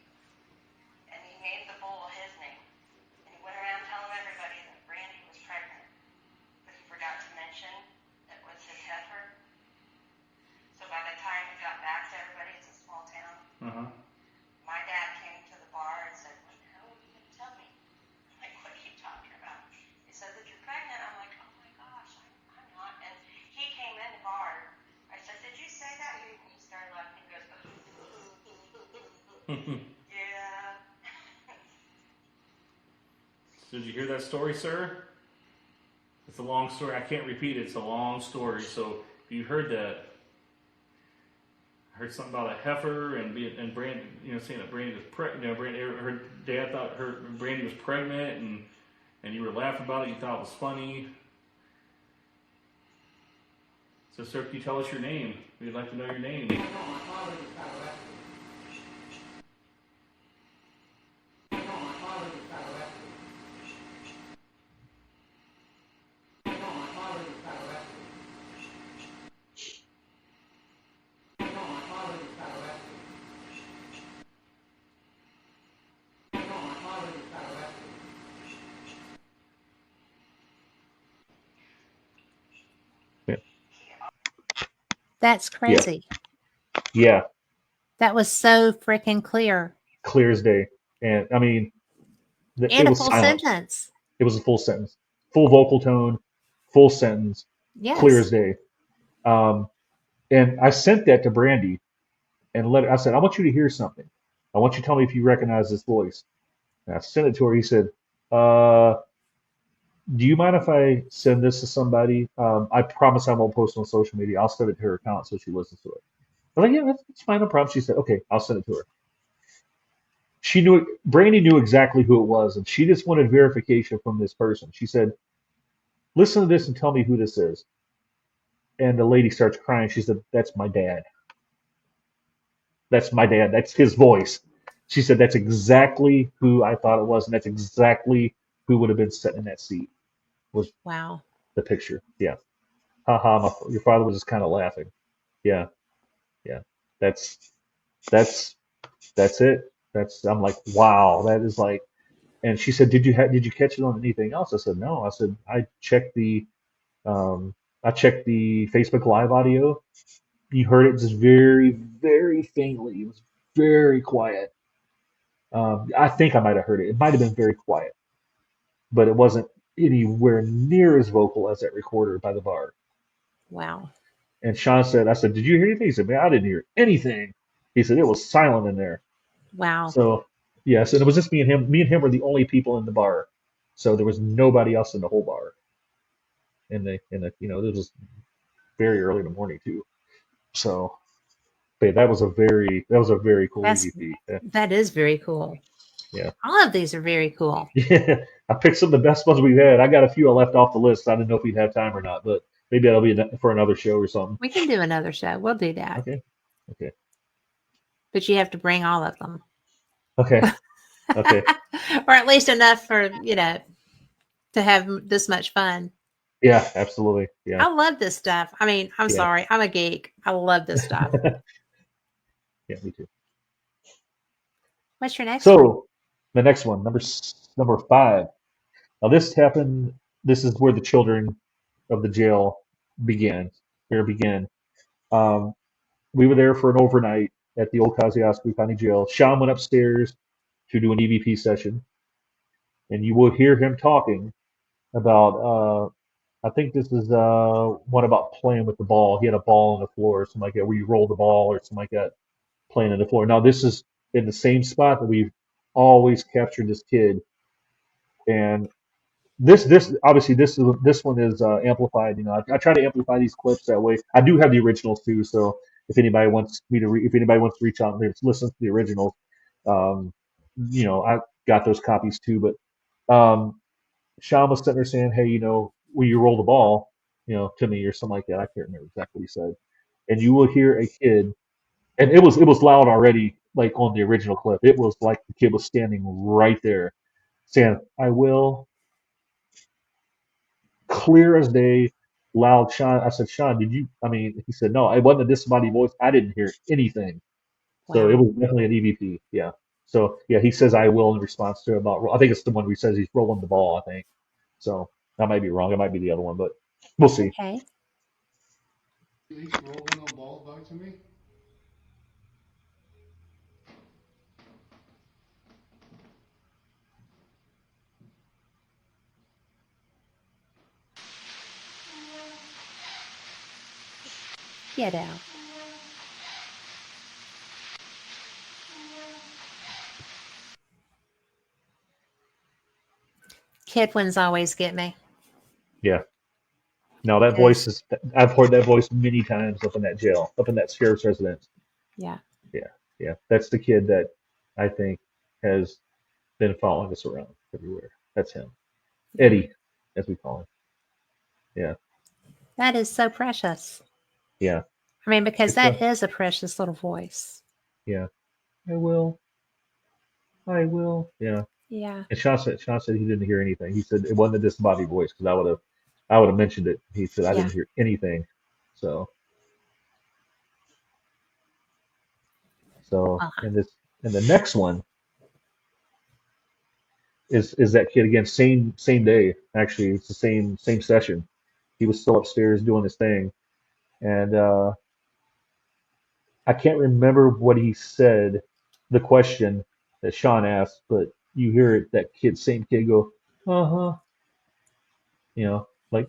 and he named the bull his name. And he went around telling everybody that Brandy was pregnant, but he forgot to mention it was his heifer. So by the time he got back to everybody, it's a small town. Uh-huh. My dad came to the bar and said, "What the hell are you going to tell me?" I'm like, "What are you talking about?" He said that you're pregnant. I'm like, "Oh my gosh, I'm not." And he came in the bar. I said, "Did you say that?" He started laughing. He goes, "Yeah." Did you hear that story, sir? It's a long story. I can't repeat it. It's a long story. So if you heard that, I heard something about a heifer and Brandy, saying that Brandy was pregnant. Brandy, her dad thought Brandy was pregnant, and you were laughing about it. You thought it was funny. So, sir, can you tell us your name? We'd like to know your name. Yeah. That's Yeah. crazy. Yeah. That was so freaking clear. Clear as day. And I mean, it And a was full silent. sentence. It was a full sentence, full vocal tone, full sentence, clear as Yes. day. Um, and I sent that to Brandy and I said, "I want you to hear something. I want you to tell me if you recognize this voice." And I sent it to her. He said, uh, "Do you mind if I send this to somebody? I promise I won't post it on social media. I'll send it to her account so she listens to it." I was like, "Yeah, that's fine, no problem." She said, "Okay, I'll send it to her." She knew it, Brandy knew exactly who it was, and she just wanted verification from this person. She said, "Listen to this and tell me who this is." And the lady starts crying. She said, "That's my dad. That's my dad. That's his voice." She said, "That's exactly who I thought it was, and that's exactly who would have been sitting in that seat." Was Wow. the picture? Yeah. Haha, your father was just kind of laughing. Yeah, yeah. That's That's it. I'm like, wow, that is like. And she said, did you catch it on anything else? I said, no. I said, um, I checked the Facebook Live audio. You heard it just very, very faintly. It was very quiet. I think I might have heard it. It might have been very quiet, but it wasn't anywhere near as vocal as that recorder by the bar. Wow. And Sean said, I said, did you hear anything? He said, man, I didn't hear anything. He said, it was silent in there. Wow. So, yes, and it was just me and him. Me and him were the only people in the bar. So there was nobody else in the whole bar. This was very early in the morning too. So, but that was a very cool That's EVP. Yeah. that is very cool. Yeah. All of these are very cool. Yeah, I picked some of the best ones we've had. I got a few I left off the list. I didn't know if we'd have time or not, but maybe that'll be for another show or something. We can do another show. We'll do that. Okay. Okay. But you have to bring all of them. Okay. Okay. Or at least enough for, to have this much fun. Yeah, absolutely. Yeah. I love this stuff. I mean, I'm Yeah. sorry. I'm a geek. I love this stuff. Yeah, me too. What's your next one? So the next one, number 5. Now this happened. This is where the children of the jail began. Um, we were there for an overnight at the old Kosciuszko County Jail. Sean went upstairs to do an EVP session, and you will hear him talking about. I think this is one about playing with the ball. He had a ball on the floor, or something like that, where you roll the ball or something like that, playing on the floor. Now this is in the same spot that we've always captured this kid, and this obviously this one is amplified. I try to amplify these clips that way. I do have the originals too, so if anybody wants to reach out and listen to the originals, um, I got those copies too. But Sean was sitting there saying, "Hey, will you roll the ball, to me or something like that?" I can't remember exactly what he said. And you will hear a kid, and it was loud already, like on the original clip. It was like the kid was standing right there, saying, "I will." Clear as day, loud. Sean, I said, Sean, did you? I mean, he said, no, it wasn't a disembodied voice. I didn't hear anything. So it Wow. was definitely an EVP. Yeah. So yeah, he says I will in response to about. I think it's the one where he says he's rolling the ball. I think. So I might be wrong. It might be the other one, but we'll see. Okay. Please rolling the ball back to me. Get out. Kid ones always get me. Yeah. No, that voice is. I've heard that voice many times up in that jail, up in that sheriff's residence. Yeah. Yeah. Yeah. That's the kid that I think has been following us around everywhere. That's him, Eddie, as we call him. Yeah. That is so precious. Yeah. I mean, because It's that is a precious little voice. Yeah. I will. I will. Yeah. Yeah. And Sean said he didn't hear anything. He said it wasn't a disembodied voice because I would have mentioned it. He said I Yeah. didn't hear anything. So Well, and the next one is that kid again. Same day. Actually, it's the same session. He was still upstairs doing his thing, and I can't remember what he said. The question that Sean asked, but you hear it. That same kid go, uh huh. Like,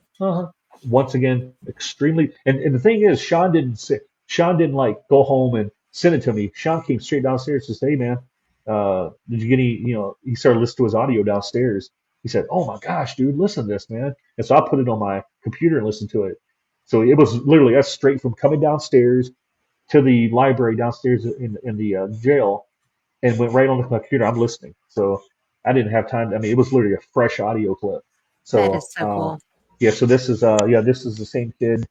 once again, extremely. And the thing is, Sean didn't like go home and send it to me. Sean came straight downstairs to say, hey, man, did you get any, he started listening to his audio downstairs. He said, oh my gosh, dude, listen to this, man. And so I put it on my computer and listened to it. So it was literally that's straight from coming downstairs to the library downstairs in the jail and went right on the computer. I'm listening. So I didn't have time. I mean, it was literally a fresh audio clip. that So is so cool. yeah, so this is the same kid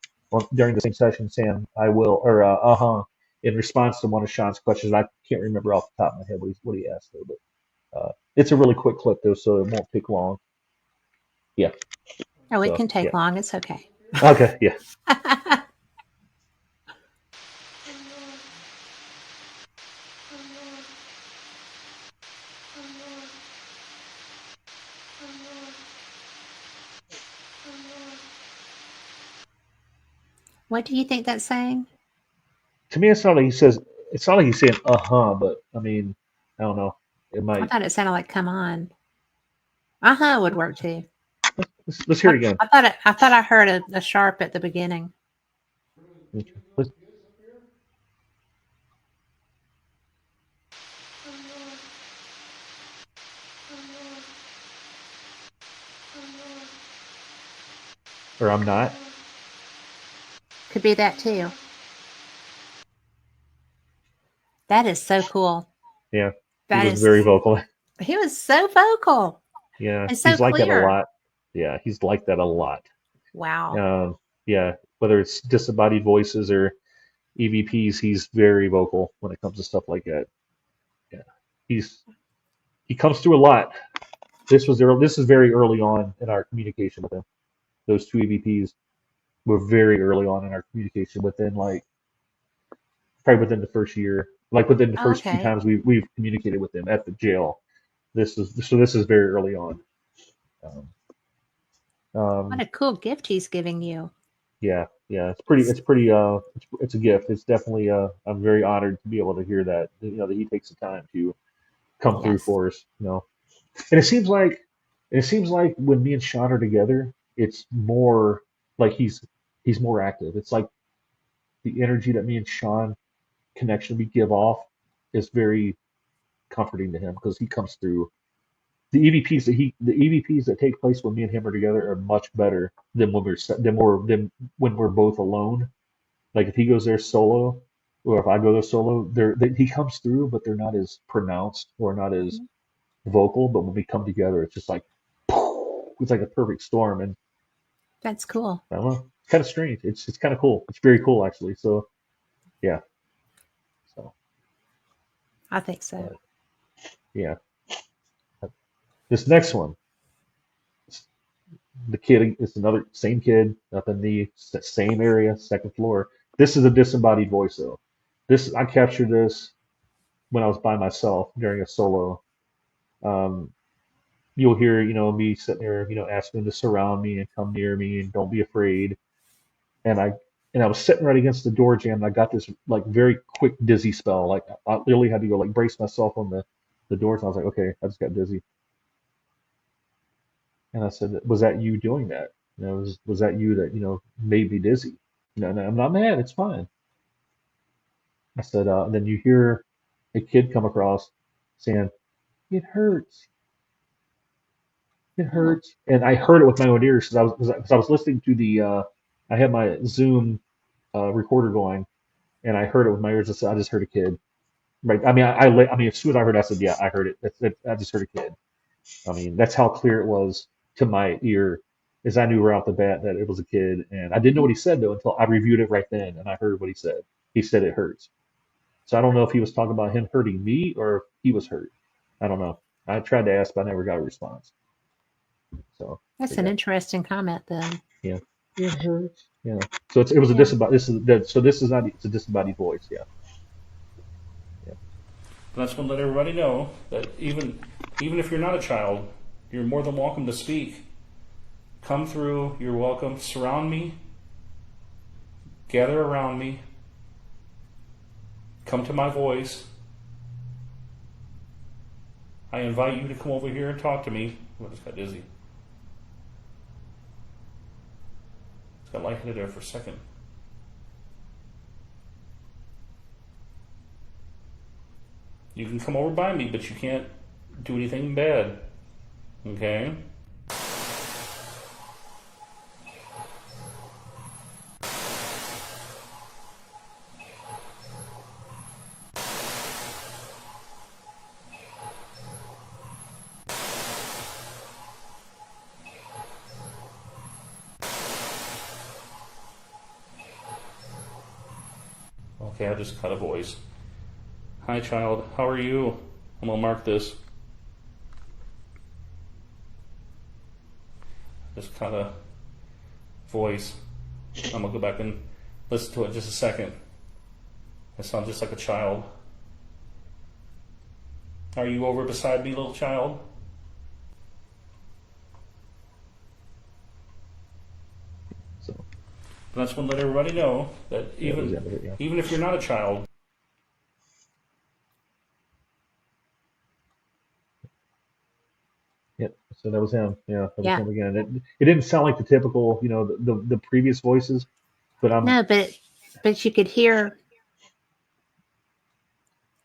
during the same session saying I will or in response to one of Sean's questions. I can't remember off the top of my head what he asked though, but it's a really quick clip though, so it won't take long. Yeah. Oh, it So can take yeah. long. It's okay. Okay. Yeah. What do you think that's saying? To me, it's not like he says. It's not like he's saying but I mean, I don't know. It I might. thought it sounded like "come on." Would work too. Let's hear it again. I thought I heard a sharp at the beginning. Let's, or I'm not. Could be that too. That is so cool. Yeah, he That was is. very vocal. He was so vocal Yeah, and so he's like that a clear. lot. Yeah, he's like that a lot. Wow. Yeah, whether it's disembodied voices or EVPs, he's very vocal when it comes to stuff like that. Yeah, he comes through a lot. This is very early on in our communication with him. Those two EVPs were very early on in our communication probably within the first year, like within the first few Okay. times we've communicated with him at the jail. This is very early on. Um, What um, a cool gift he's giving you. yeah, it's a gift. It's definitely I'm very honored to be able to hear that, that he takes the time to come through Yes. for us. And it seems like when me and Sean are together, it's more like he's more active. It's like the energy that me and Sean connection we give off is very comforting to him because he comes through. The EVPs that take place when me and him are together are much better than when we're both alone. Like if he goes there solo, or if I go there solo, he comes through, but they're not as pronounced or not as vocal. But when we come together, it's just like it's like a perfect storm, and That's cool. I don't know, it's kind of strange. It's kind of cool. It's very cool actually. So yeah, so I think so. uh, yeah. This next one, the kid is another same kid up in the same area, second floor. This is a disembodied voice though. This I captured this when I was by myself during a solo. Um, you'll hear, me sitting there, asking them to surround me and come near me and don't be afraid. And I was sitting right against the door jam and I got this like very quick dizzy spell. Like I literally had to go like brace myself on the doors and I was like, okay, I just got dizzy. And I said, was that you doing that? Was that you that, made me dizzy? No, no, I'm not mad. It's fine. I said, and then you hear a kid come across saying, it hurts. It Oh, hurts. And I heard it with my own ears because I was listening to I had my Zoom recorder going and I heard it with my ears. I just heard a kid. Right. I mean, I mean, as soon as I heard it, I said, yeah, I heard it. I just heard a kid. I mean, that's how clear it was to my ear, is I knew right off the bat that it was a kid, and I didn't know what he said though until I reviewed it right then, and I heard what he said. He said it hurts. So I don't know if he was talking about him hurting me or if he was hurt. I don't know. I tried to ask, but I never got a response. So that's an yeah, interesting comment then. yeah, it hurts. Yeah. So it was a Yeah. disembodied. This is not. It's a disembodied voice. Yeah, yeah. And I just want to let everybody know that even if you're not a child, you're more than welcome to speak. Come through. You're welcome. Surround me. Gather around me. Come to my voice. I invite you to come over here and talk to me. I just got dizzy. Just got lightheaded there for a second. You can come over by me, but you can't do anything bad. Okay? Okay, I just cut a voice. Hi, child. How are you? I'm gonna mark this. Just cut a voice. I'm gonna go back and listen to it just a second. It sounds just like a child. Are you over beside me, little child? So And I just want to let everybody know that Yeah, that was the end of it, yeah. even if you're not a child, Yep. So that was him. Yeah, that was Yeah. him again. It didn't sound like the typical, the previous voices, but No, but you could hear.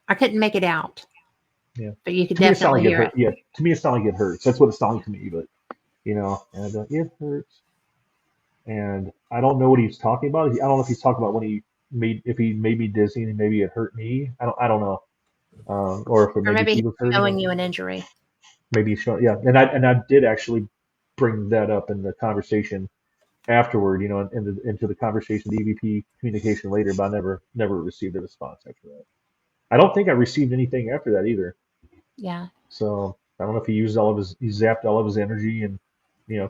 I couldn't make it out, yeah. but you could To me, it sounded definitely like it hear hurt. it. Yeah, to me, it sounded like it hurts. That's what it sounded like to me. But and it hurts. And I don't know what he's talking about. I don't know if he's talking about when if he made me dizzy and maybe it hurt me. I don't know. Or if Or maybe maybe he he's was hurting showing him. you an injury. Maybe he's showing. Yeah, and I did actually bring that up in the conversation afterward. Into the conversation, the EVP communication later, but I never received a response after that. I don't think I received anything after that either. Yeah. So I don't know if he zapped all of his energy and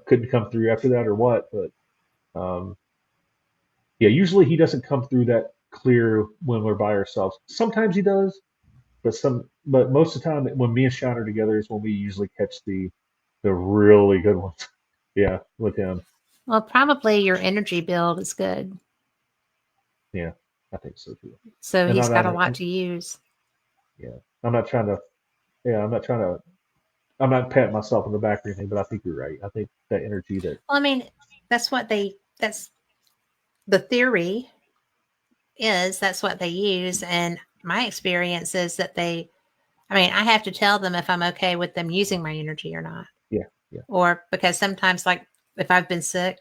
couldn't come through after that or what. But um, yeah, usually he doesn't come through that clear when we're by ourselves. Sometimes he does, but most of the time when me and Sean are together is when we usually catch the really good ones. Yeah, with him. Well, probably your energy build is good. Yeah, I think so too. So And he's got a lot to use. yeah, I'm not trying to. Yeah, I'm not trying to. I'm not patting myself on the back or anything, but I think you're right. I think that energy that. Well, I mean, that's the theory that's what they use. And my experience is that I mean, I have to tell them if I'm okay with them using my energy or not. Yeah, yeah. Or because sometimes, like, if I've been sick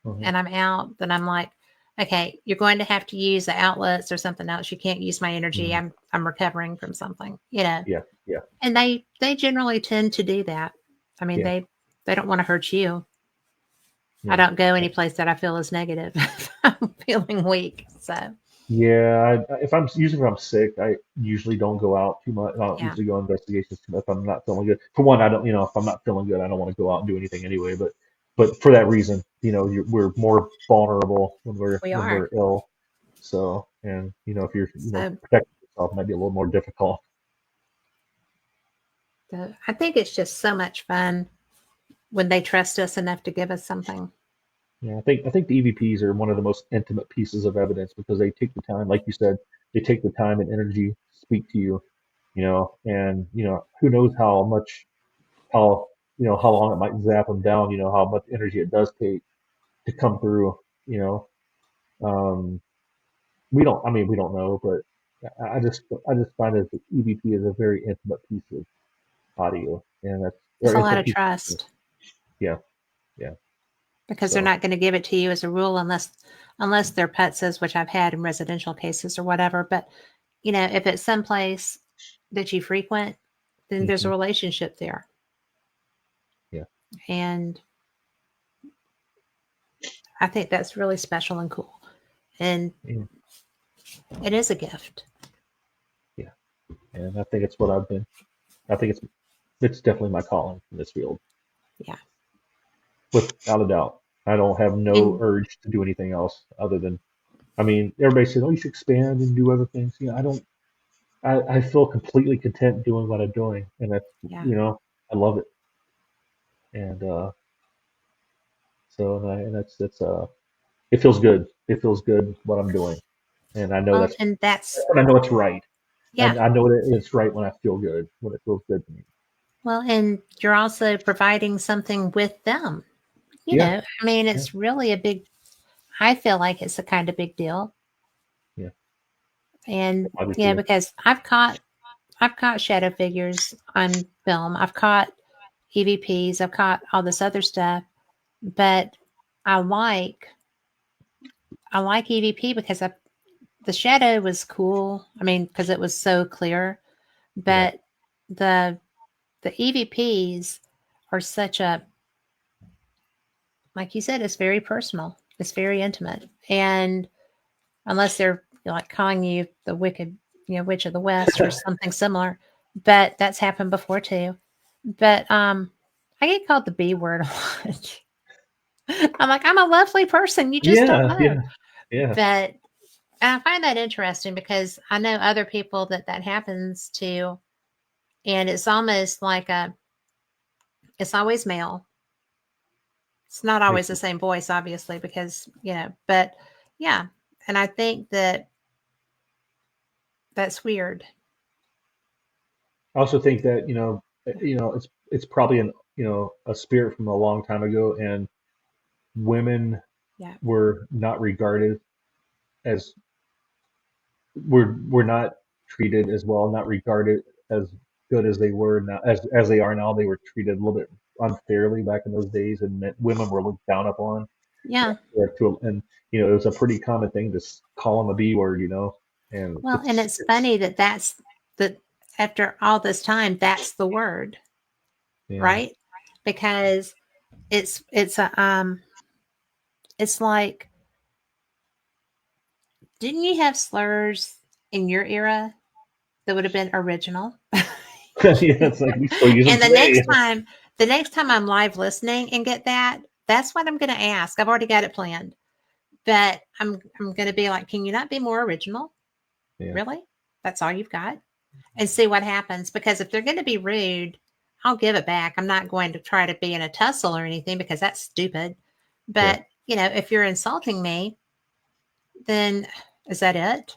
Uh-huh. and I'm out, then I'm like, okay, you're going to have to use the outlets or something else. You can't use my energy. Mhm. I'm recovering from something, you know. Yeah, yeah, And they generally tend to do that. I mean, yeah, they don't want to hurt you. I yeah. don't go any place that I feel is negative. I'm feeling weak. So Yeah, if I'm sick, I usually don't go out too much. I don't yeah, usually go on investigations too much if I'm not feeling good. For one, I don't, if I'm not feeling good, I don't want to go out and do anything anyway. But for that reason, we're more vulnerable we when are. we're ill. So, and if you're, So, protecting yourself might be a little more difficult. so I think it's just so much fun when they trust us enough to give us something. Yeah, I think the EVPs are one of the most intimate pieces of evidence because they take the time, like you said, they take the time and energy to speak to you, and who knows how how long it might zap them down, how much energy it does take to come through, you know. Um, we don't know, but I just find that the EVP is a very intimate piece of audio, and that's It's or a lot intimate of piece. trust Yeah, yeah. because they're So not going to give it to you as a rule unless they're putzes, which I've had in residential cases or whatever. But if it's someplace that you frequent, then there's a mhm, relationship there. yeah, And I think that's really special and cool. And yeah, it is a gift. yeah. And I think it's what I've been. I think it's definitely my calling in this field, Yeah. without a doubt. I don't have no And urge to do anything else other than. I mean, everybody says, "Oh, you should expand and do other things." I don't. I feel completely content doing what I'm doing, and that's yeah. I love it, and so and that's it feels good. It feels good what I'm doing, and Well, and I know it's right. yeah. I know that it's right when I feel good, when it feels good to me. Well, and you're also providing something with them. Yeah, I mean, yeah, it's really I feel like it's a kind of big deal. yeah. And, I do too. because I've caught shadow figures on film. I've caught EVPs. I've caught all this other stuff, but I like, I like EVP because the shadow was cool. I mean, because it was so clear, Yeah, but the EVPs are such a, like you said, it's very personal. It's very intimate. And unless they're like calling you the wicked, witch of the west or something similar, but that's happened before too. But I get called the B word a lot. I'm like, I'm a lovely person. You just don't yeah, know. yeah, yeah, But I find that interesting because I know other people that happens to, and it's almost like it's always male, It's not always the same voice, obviously, because, but yeah. And I think that's weird. I also think that it's probably a spirit from a long time ago, and women Yeah. were not regarded as were not treated as well, not regarded as good as they were now, as they are now. They were treated a little bit unfairly back in those days, and women were looked down upon. Yeah. And it was a pretty common thing to call them a B word, and Well, and it's funny that after all this time, that's the word, yeah, right? Because it's like, didn't you have slurs in your era that would have been original? yeah, it's like we still use them And today. the next time I'm live listening and get that, that's what I'm going to ask. I've already got it planned, but I'm going to be like, can you not be more original? Yeah, Really? That's all you've got? And see what happens. Because if they're going to be rude, I'll give it back. I'm not going to try to be in a tussle or anything because that's stupid. yeah, But, if you're insulting me, then is that it?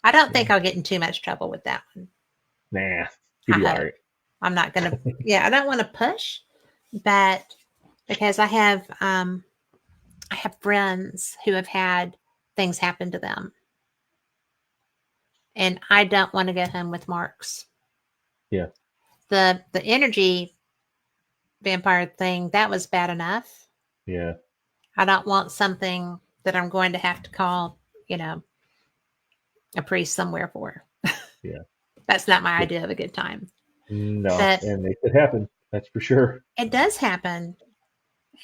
I don't think I'll get in too much trouble with that one. nah, you'll I be all hope. right. I'm not going to, I don't want to push, but because I have friends who have had things happen to them, and I don't want to go home with marks. Yeah, The energy vampire thing, that was bad enough. yeah, I don't want something that I'm going to have to call, a priest somewhere for. yeah. That's not my idea of a good time. No, But and it could happen. That's for sure. it does happen.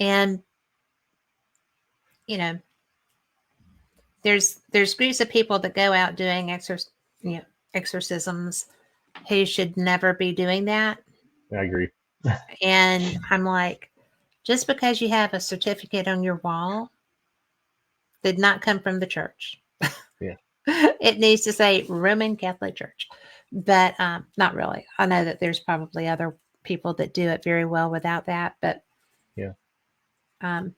And, you know, there's groups of people that go out doing exorcisms who should never be doing that. I agree. And I'm like, just because you have a certificate on your wall did not come from the church. Yeah, It needs to say Roman Catholic Church, but not really. I know that there's probably other people that do it very well without that, but yeah. um,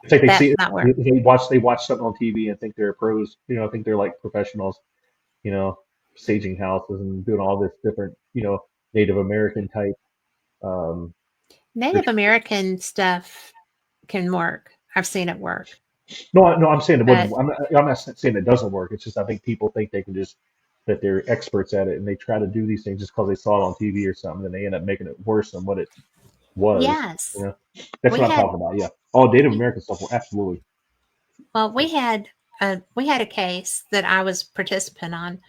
It's like that's not where. they watch something on TV and think they're pros. Think they're like professionals. Staging houses and doing all this different, Native American type. Um, Native American stuff can work. I've seen it work, no, I'm saying it but wouldn't. I'm not saying it doesn't work. It's just I think people think they can just that they're experts at it, and they try to do these things just because they saw it on TV or something, and they end up making it worse than what it was. yes, That's we what I'm had talking about. Yeah, all Native American stuff. Absolutely. well, we had a case that I was participant on,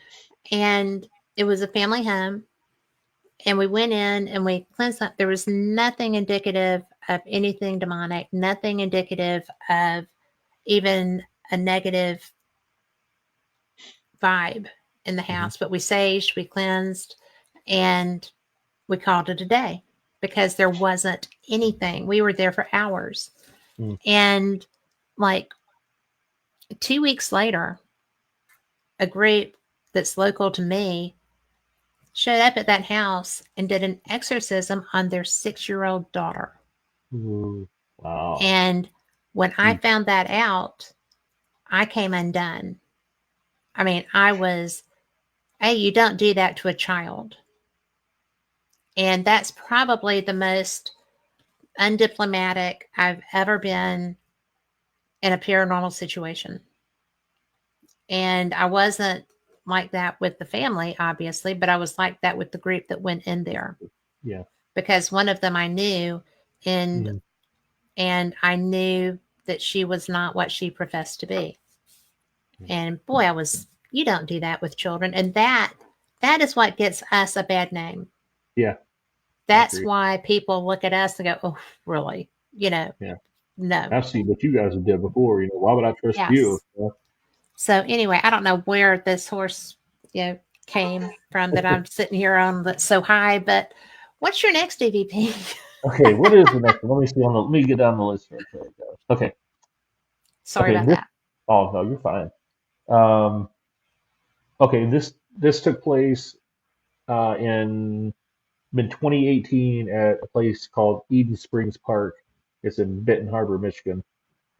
and it was a family home, and we went in and we cleansed up. There was nothing indicative of anything demonic, nothing indicative of even a negative vibe in the Hmm. house. But we saged, we cleansed, and we called it a day because there wasn't anything. We were there for hours. Mm. And like 2 weeks later, a group that's local to me showed up at that house and did an exorcism on their 6-year-old daughter. Ooh, wow. And when I Mm. found that out, I came undone. I mean, I was, hey, you don't do that to a child. And that's probably the most undiplomatic I've ever been in a paranormal situation. And I wasn't like that with the family, obviously, but I was like that with the group that went in there Yeah. because one of them I knew, and Mm. and I knew that she was not what she professed to be. And boy, you don't do that with children. And that is what gets us a bad name. Yeah. I That's agree. why people look at us and go, oh, really? Yeah. No. I've seen what you guys have did before. Why would I trust you? Yes. So anyway, I don't know where this horse, came from that I'm sitting here on that's so high, but what's your next DVP? Okay, what is the next one? Let me see let me get down the list here. Okay. Sorry Okay. about that. Oh no, you're fine. Um, okay, this took place in 2018 at a place called Eden Springs Park It's in Benton Harbor, Michigan.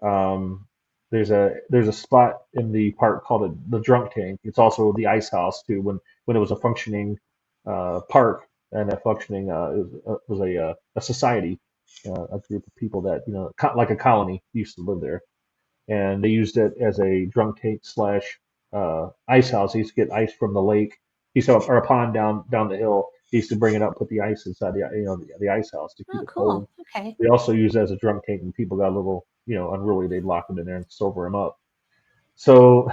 Um, there's a spot in the park called the Drunk Tank. It's also the ice house too. When it was a functioning park and a functioning it was a society, a group of people that like a colony used to live there, and they used it as a drunk tank slash ice house. They used to get ice from the lake. He saw or a pond down the hill. He used to bring it up, put the ice inside the ice house to keep Oh, it cold. cool. Okay. They also use it as a drunk tank when people got a little unruly. They'd lock them in there and sober them up. So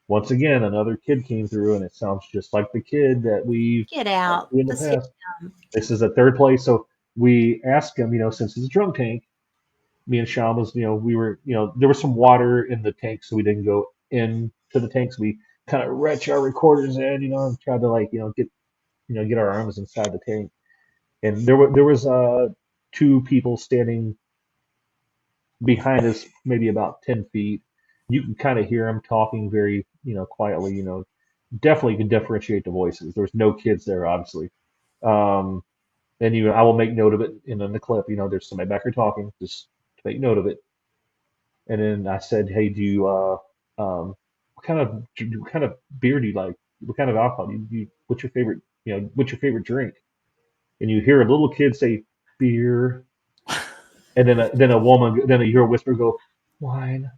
once again, another kid came through, and it sounds just like the kid that we've Get talked out. to in the Let's past. him. This is the third place. So we asked him, since it's a drunk tank, me and Sean was, we were, there was some water in the tank, so we didn't go into the tanks. We kind of retch our recorders in, and tried to get our arms inside the tank. And there was two people standing behind us, maybe about 10 feet. You can kind of hear them talking very, quietly. Definitely can differentiate the voices. There was no kids there, obviously. Um, and I will make note of it in the clip. There's somebody back here talking. Just make note of it. And then I said, "Hey, do you what kind of beer do you like? What kind of alcohol? What's your favorite? What's your favorite drink?" And you hear a little kid say, "Beer," and then a woman, then you hear a whisper go, "Wine."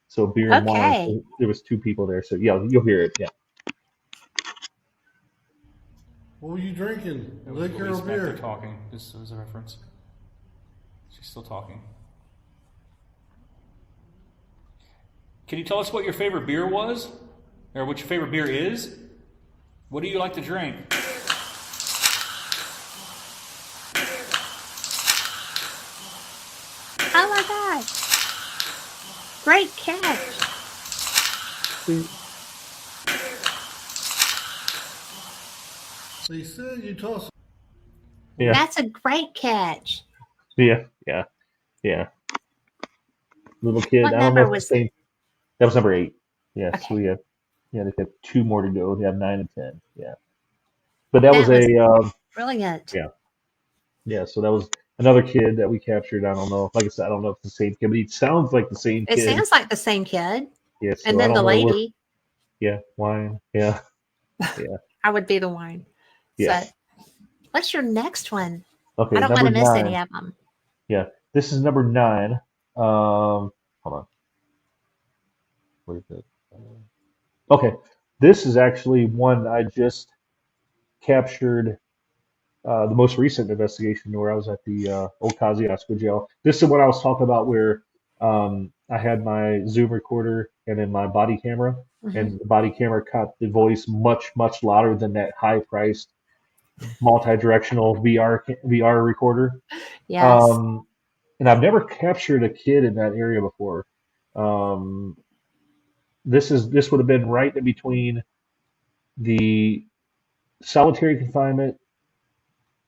So beer and wine. Okay. So there was two people there. So yeah, you'll hear it. Yeah. What were you drinking? It was Liquor Louise or back there beer? talking. This was a reference. She's still talking. Can you tell us what your favorite beer was? Or what your favorite beer is? What do you like to drink? Oh my God. Great catch. They said you tossed. Yeah. That's a great catch. Yeah. Yeah. Yeah. Little kid. What I don't know number if it's the was? same. That was number 8. Yes, Okay. we have. Yeah, they have 2 more to go. They have 9 and 10. Yeah, but that was That was a brilliant. yeah, yeah. So that was another kid that we captured. I don't know. Like I said, I don't know if it's the same kid, but he sounds like the same It kid. sounds like the same kid. Yeah. And So I then the don't know. lady, Yeah, wine. Yeah, yeah, I would be the wine. yeah. So, what's your next one? I Okay, don't want number to miss 9. any of them. Yeah, this is number 9. Hold on. Where is it? Okay, this is actually one I just captured the most recent investigation where I was at the old Kosciuszko jail. This is what I was talking about where I had my Zoom recorder and then my body camera, Hmm. and the body camera caught the voice much, much louder than that high-priced multi-directional VR recorder. Yes. Um, and I've never captured a kid in that area before. Um, this would have been right in between the solitary confinement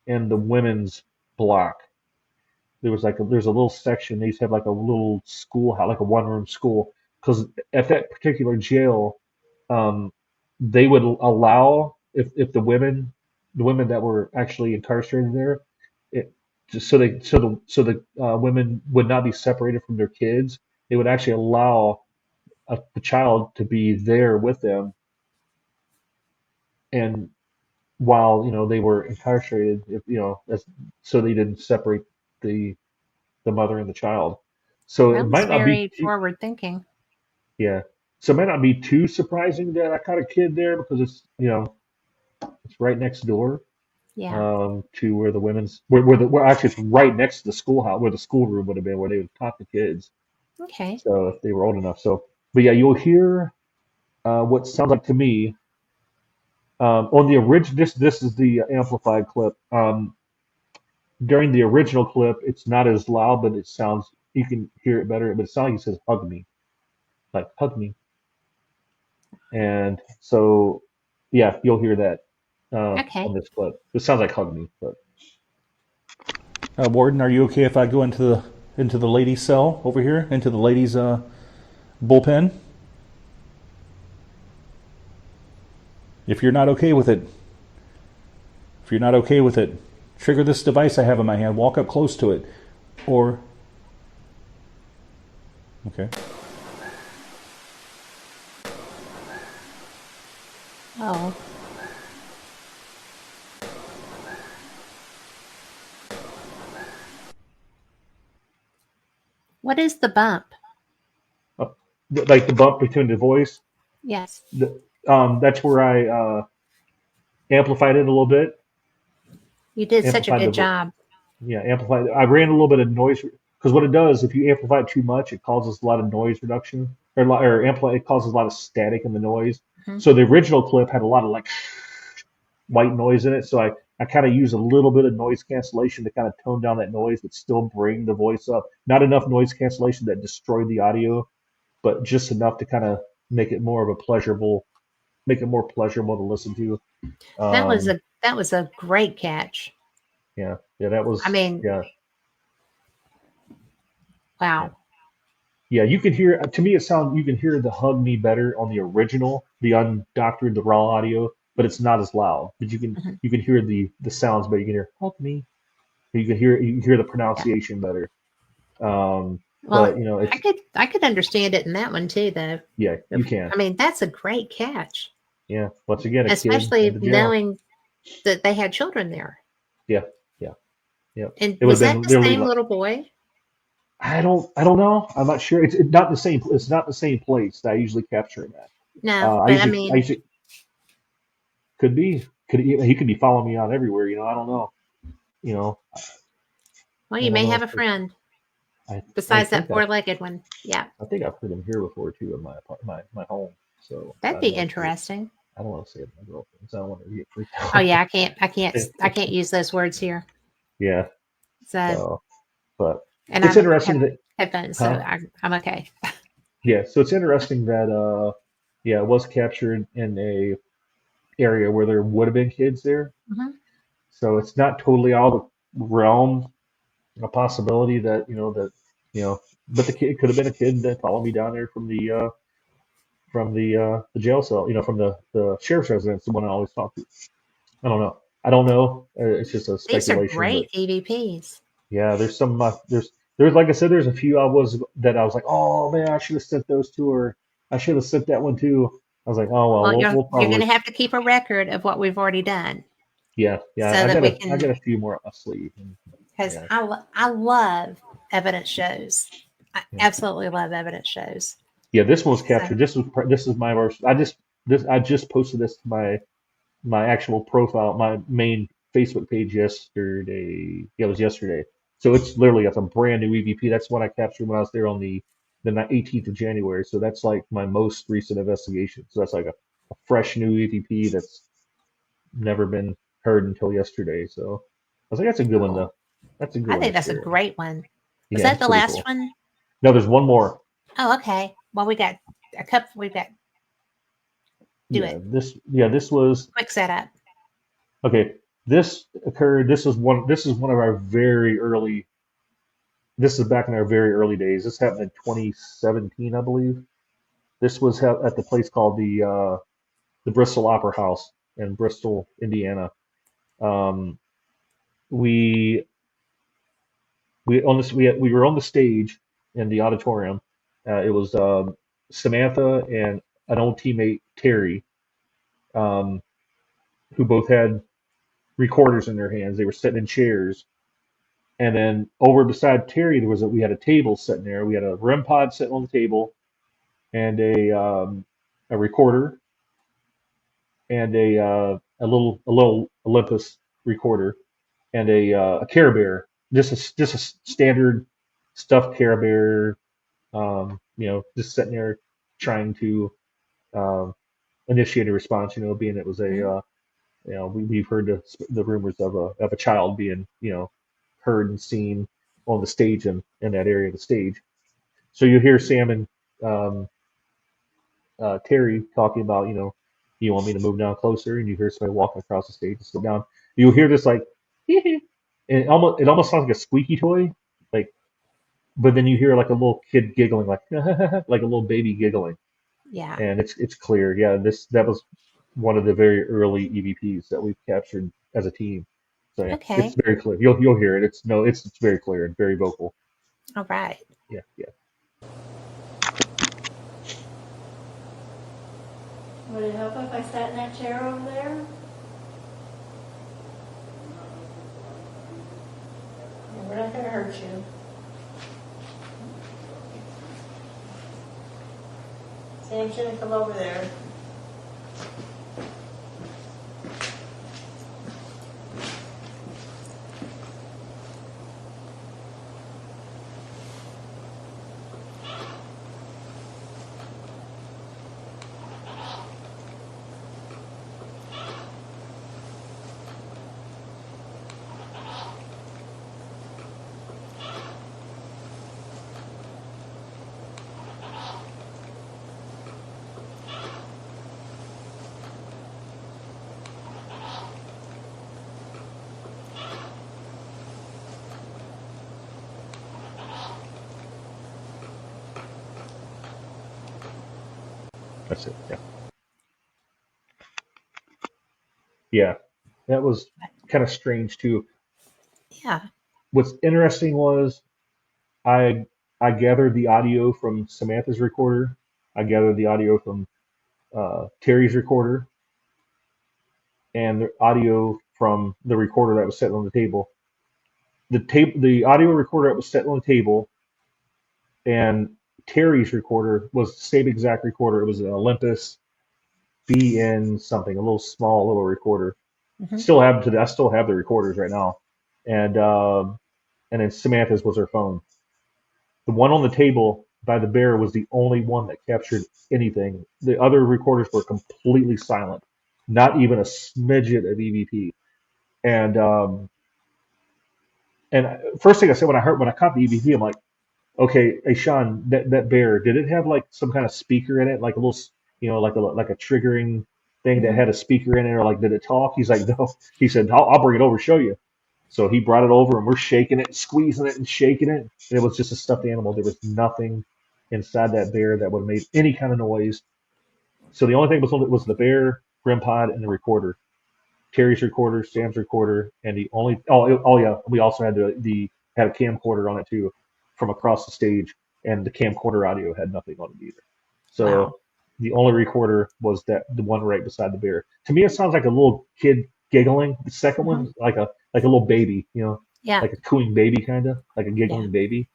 and the women's block. There's a little section. They used to have like a little schoolhouse, like a one-room school, because at that particular jail, um, they would allow if the women that were actually incarcerated there, it just so the women would not be separated from their kids. They would actually allow the child to be there with them, and while they were incarcerated, if so they didn't separate the mother and the child. So it That was might not be very forward thinking. yeah. So it might not be too surprising that I caught a kid there because it's right next door Yeah. to where the women's where actually it's right next to the schoolhouse where the schoolroom would have been where they would taught the kids. Okay. So if they were old enough. So but yeah, you'll hear what sounds like to me on the original. This is the amplified clip. During the original clip, it's not as loud, but it sounds you can hear it better. But it sounds like he says "hug me," like "hug me." And so, yeah, you'll hear that on Okay. this clip. It sounds like "hug me," but Warden, are you okay if I go into the ladies' cell over here, into the ladies' bullpen? If you're not okay with it, trigger this device I have in my hand. Walk up close to it. Or okay. Oh, what is the bump? Uh, like the bump between the voice. Yes, That's where I amplified it a little bit. you did such a Amplified good the job. Yeah, amplified. I ran a little bit of noise because what it does, if you amplify it too much, it causes a lot of noise reduction, or amplify. It causes a lot of static in the noise. Mhm. So the original clip had a lot of like white noise in it. So I kind of use a little bit of noise cancellation to kind of tone down that noise, but still bring the voice up. Not enough noise cancellation that destroyed the audio, but just enough to kind of make it more of a pleasurable, make it more pleasurable to listen to. Um, That was a great catch. yeah, yeah, that I was mean, yeah, yeah. wow. Yeah, you can hear. To me, it sounds. You can hear the "Hug Me" better on the original, the undoctored, the raw audio, but it's not as loud. But Mhm. you can hear the sounds better. You can hear "Hug Me." You can hear the Yeah. pronunciation better. Well, But you know, it's I could understand it in that one too, though. yeah, you can. I mean, that's a great catch, Yeah, once again, a kid in especially the jail. knowing that they had children there. Yeah, yeah, yeah. And It would was have that been the literally same like little boy? I don't know. I'm not sure. It's not the same. It's not the same place that I usually capture him at. No, but I I mean, usually could be he could be following me on everywhere. You know, I don't know. You know, well, I you don't may know have if a friend I besides that think I've four-legged one. Yeah, heard him here before too in my home. So I that'd be don't want to say interesting. I don't want to say it to my girlfriend. So I don't want her to get freaked Oh out. yeah, I can't use those words here. Yeah. So, So, but and it's I have interesting that headphones, so huh? I'm okay. Yeah. So it's interesting that yeah, it was captured in a area where there would have been kids there. Mhm. So it's not totally out of the realm, a possibility that you know, but the kid could have been a kid that followed me down there from the jail cell, you know, from the sheriff's residence, the one I always talk to. I don't know. I don't know. It's just a These are speculation, but great EVPs. yeah, there's some there's like I said, there's a few I was like, oh man, I should have sent those to her. I should have sent that one too. I was like, oh well, Well, we'll you're going probably to have to keep a record of what we've already done, yeah. so that we I can. got a few more up my sleeve. And, Because yeah, I love evidence shows. I yeah, absolutely love evidence shows. yeah. This one was So, captured. This is my version. I just posted this to my actual profile, my main Facebook page yesterday. Yeah, it was yesterday. So it's literally it's a brand new EVP. That's one I captured when I was there on the 18th of January. So that's like my most recent investigation. So that's like a fresh new EVP that's never been heard until yesterday. So I was like, that's a good one cool. to that's a good I one think to that's a share. great one. Was Yeah, that it's the pretty last cool. one? No, there's one more. Oh, okay. Well, we got a couple. We've got do it. This was Quick setup. okay. This occurred. This is one of our very early. This is back in our very early days. This happened in 2017, I believe. This was at the place called the Bristol Opera House in Bristol, Indiana. Um, we we were on the stage in the auditorium. It was Samantha and an old teammate Terry, um, who both had recorders in their hands. They were sitting in chairs, and then over beside Terry we had a table sitting there. We had a REM pod sitting on the table and a recorder and a little Olympus recorder and a Care Bear, just a standard stuffed Care Bear, you know, just sitting there trying to um, initiate a response. You know, being it was Mhm. you know, we've heard the rumors of a child being heard and seen on the stage in that area of the stage. So you hear Sam and um, Terry talking about, you want me to move down closer, and you hear somebody walking across the stage and sit down. You'll hear this like, and it almost sounds like a squeaky toy, like, but then you hear like a little kid giggling, like like a little baby giggling, Yeah. and it's clear. Yeah, that was one of the very early EVPs that we've captured as a team. So yeah, it's Okay. very clear. You'll hear it. It's very clear and very vocal. All right. Yeah, yeah. Would it help if I sat in that chair over there? Yeah, we're not gonna hurt you. Sam's gonna come over there. That's it. Yeah, yeah. That was kind of strange too. Yeah. What's interesting was I I gathered the audio from Samantha's recorder. I gathered the audio from Terry's recorder and the audio from the recorder that was sitting on the table. The audio recorder that was sitting on the table and Terry's recorder was the same exact recorder. It was an Olympus BN something, a little small little recorder. Hmm. I still have the recorders right now, and then Samantha's was her phone. The one on the table by the bear was the only one that captured anything. The other recorders were completely silent, not even a smidget of EVP. And and first thing I said when I caught the EVP, I'm like, okay, hey Sean, that bear, did it have like some kind of speaker in it, like a little, like a triggering thing that Hmm. had a speaker in it, or like did it talk? He's like, no. He said, I'll bring it over, show you. So he brought it over, and we're shaking it, squeezing it, and shaking it, and it was just a stuffed animal. There was nothing inside that bear that would have made any kind of noise. So the only thing was the bear, Grim Pod, and the recorder. Terry's recorder, Sam's recorder, and the only oh yeah, we also had the had a camcorder on it too, from across the stage, and the camcorder audio had nothing on it either. Wow. So the only recorder was the one right beside the bear. To me, it sounds like a little kid giggling. The second Hmm. one, like a little baby, Yeah. like a cooing baby kind of, like a Yeah. giggling baby.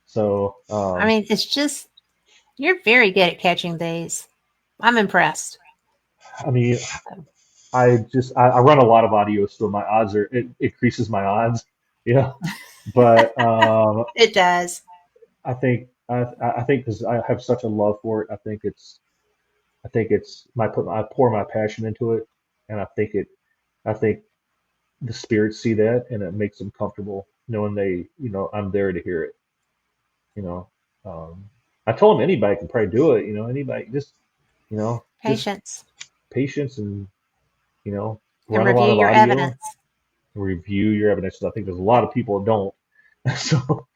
So I mean, it's just, you're very good at catching these. I'm impressed. I mean, I run a lot of audio, so my odds are it increases my odds, you know. But It does. I think because I have such a love for it, I think it's I pour my passion into it, and I think the spirits see that, and it makes them comfortable knowing I'm there to hear it. You know, I told them anybody can probably do it. Anybody just Patience patience and you know and run a lot review of your audio, evidence. review your evidence. I think there's a Yeah. lot of people that don't. So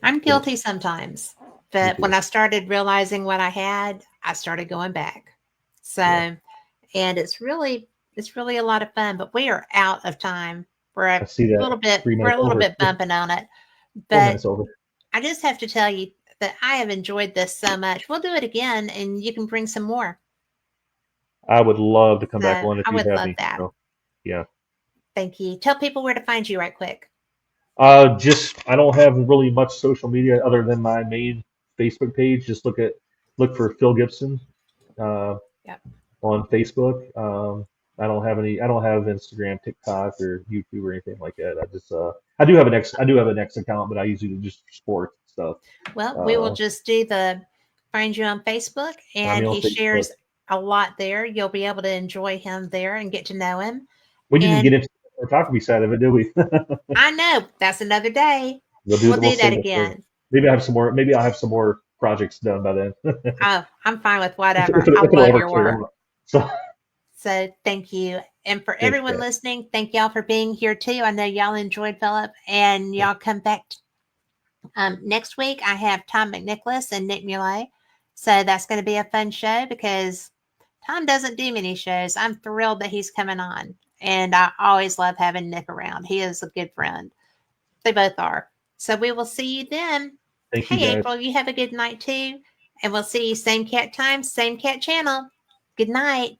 I'm but guilty sometimes. me But when too. I started realizing what I had, I started going back. So, Yeah, and it's really a lot of fun, but we are out of time. We're I a see that. little bit, three we're minutes a little over. bit bumping on it. 4 minutes But over. I just have to tell you that I have enjoyed this so much. We'll do it again and you can bring some more. I would love to come So back on if I you'd would have love me. that. Yeah. Thank you. Tell people where to find you right quick. Just I don't have really much social media other than my main Facebook page. Just look for Phil Gibson uh, Yep. on Facebook. I don't have Instagram, TikTok, or YouTube or anything like that. I do have an X account, but I usually do just sports stuff. Well, we will Uh, just do the find you on Facebook, find and me on he Facebook. shares a lot there. You'll be able to enjoy him there and get to know him. We didn't And get into the photography side of it, did we? I know that's another day. We'll We'll do that save it for. again. Maybe I have some more. Maybe I'll have some more projects done by then. Oh, I'm fine with whatever. I If it'll love ever your work. clear. So So thank you. And for thanks, everyone Kat. listening, thank y'all for being here too. I know y'all enjoyed Philip, and y'all come back. Next week, I have Tom McNicholas and Nick Muley. So that's going to be a fun show because Tom doesn't do many shows. I'm thrilled that he's coming on. And I always love having Nick around. He is a good friend. They both are. So we will see you then. Thank you Hey, guys. April, you have a good night too. And we'll see you same cat time, same cat channel. Good night.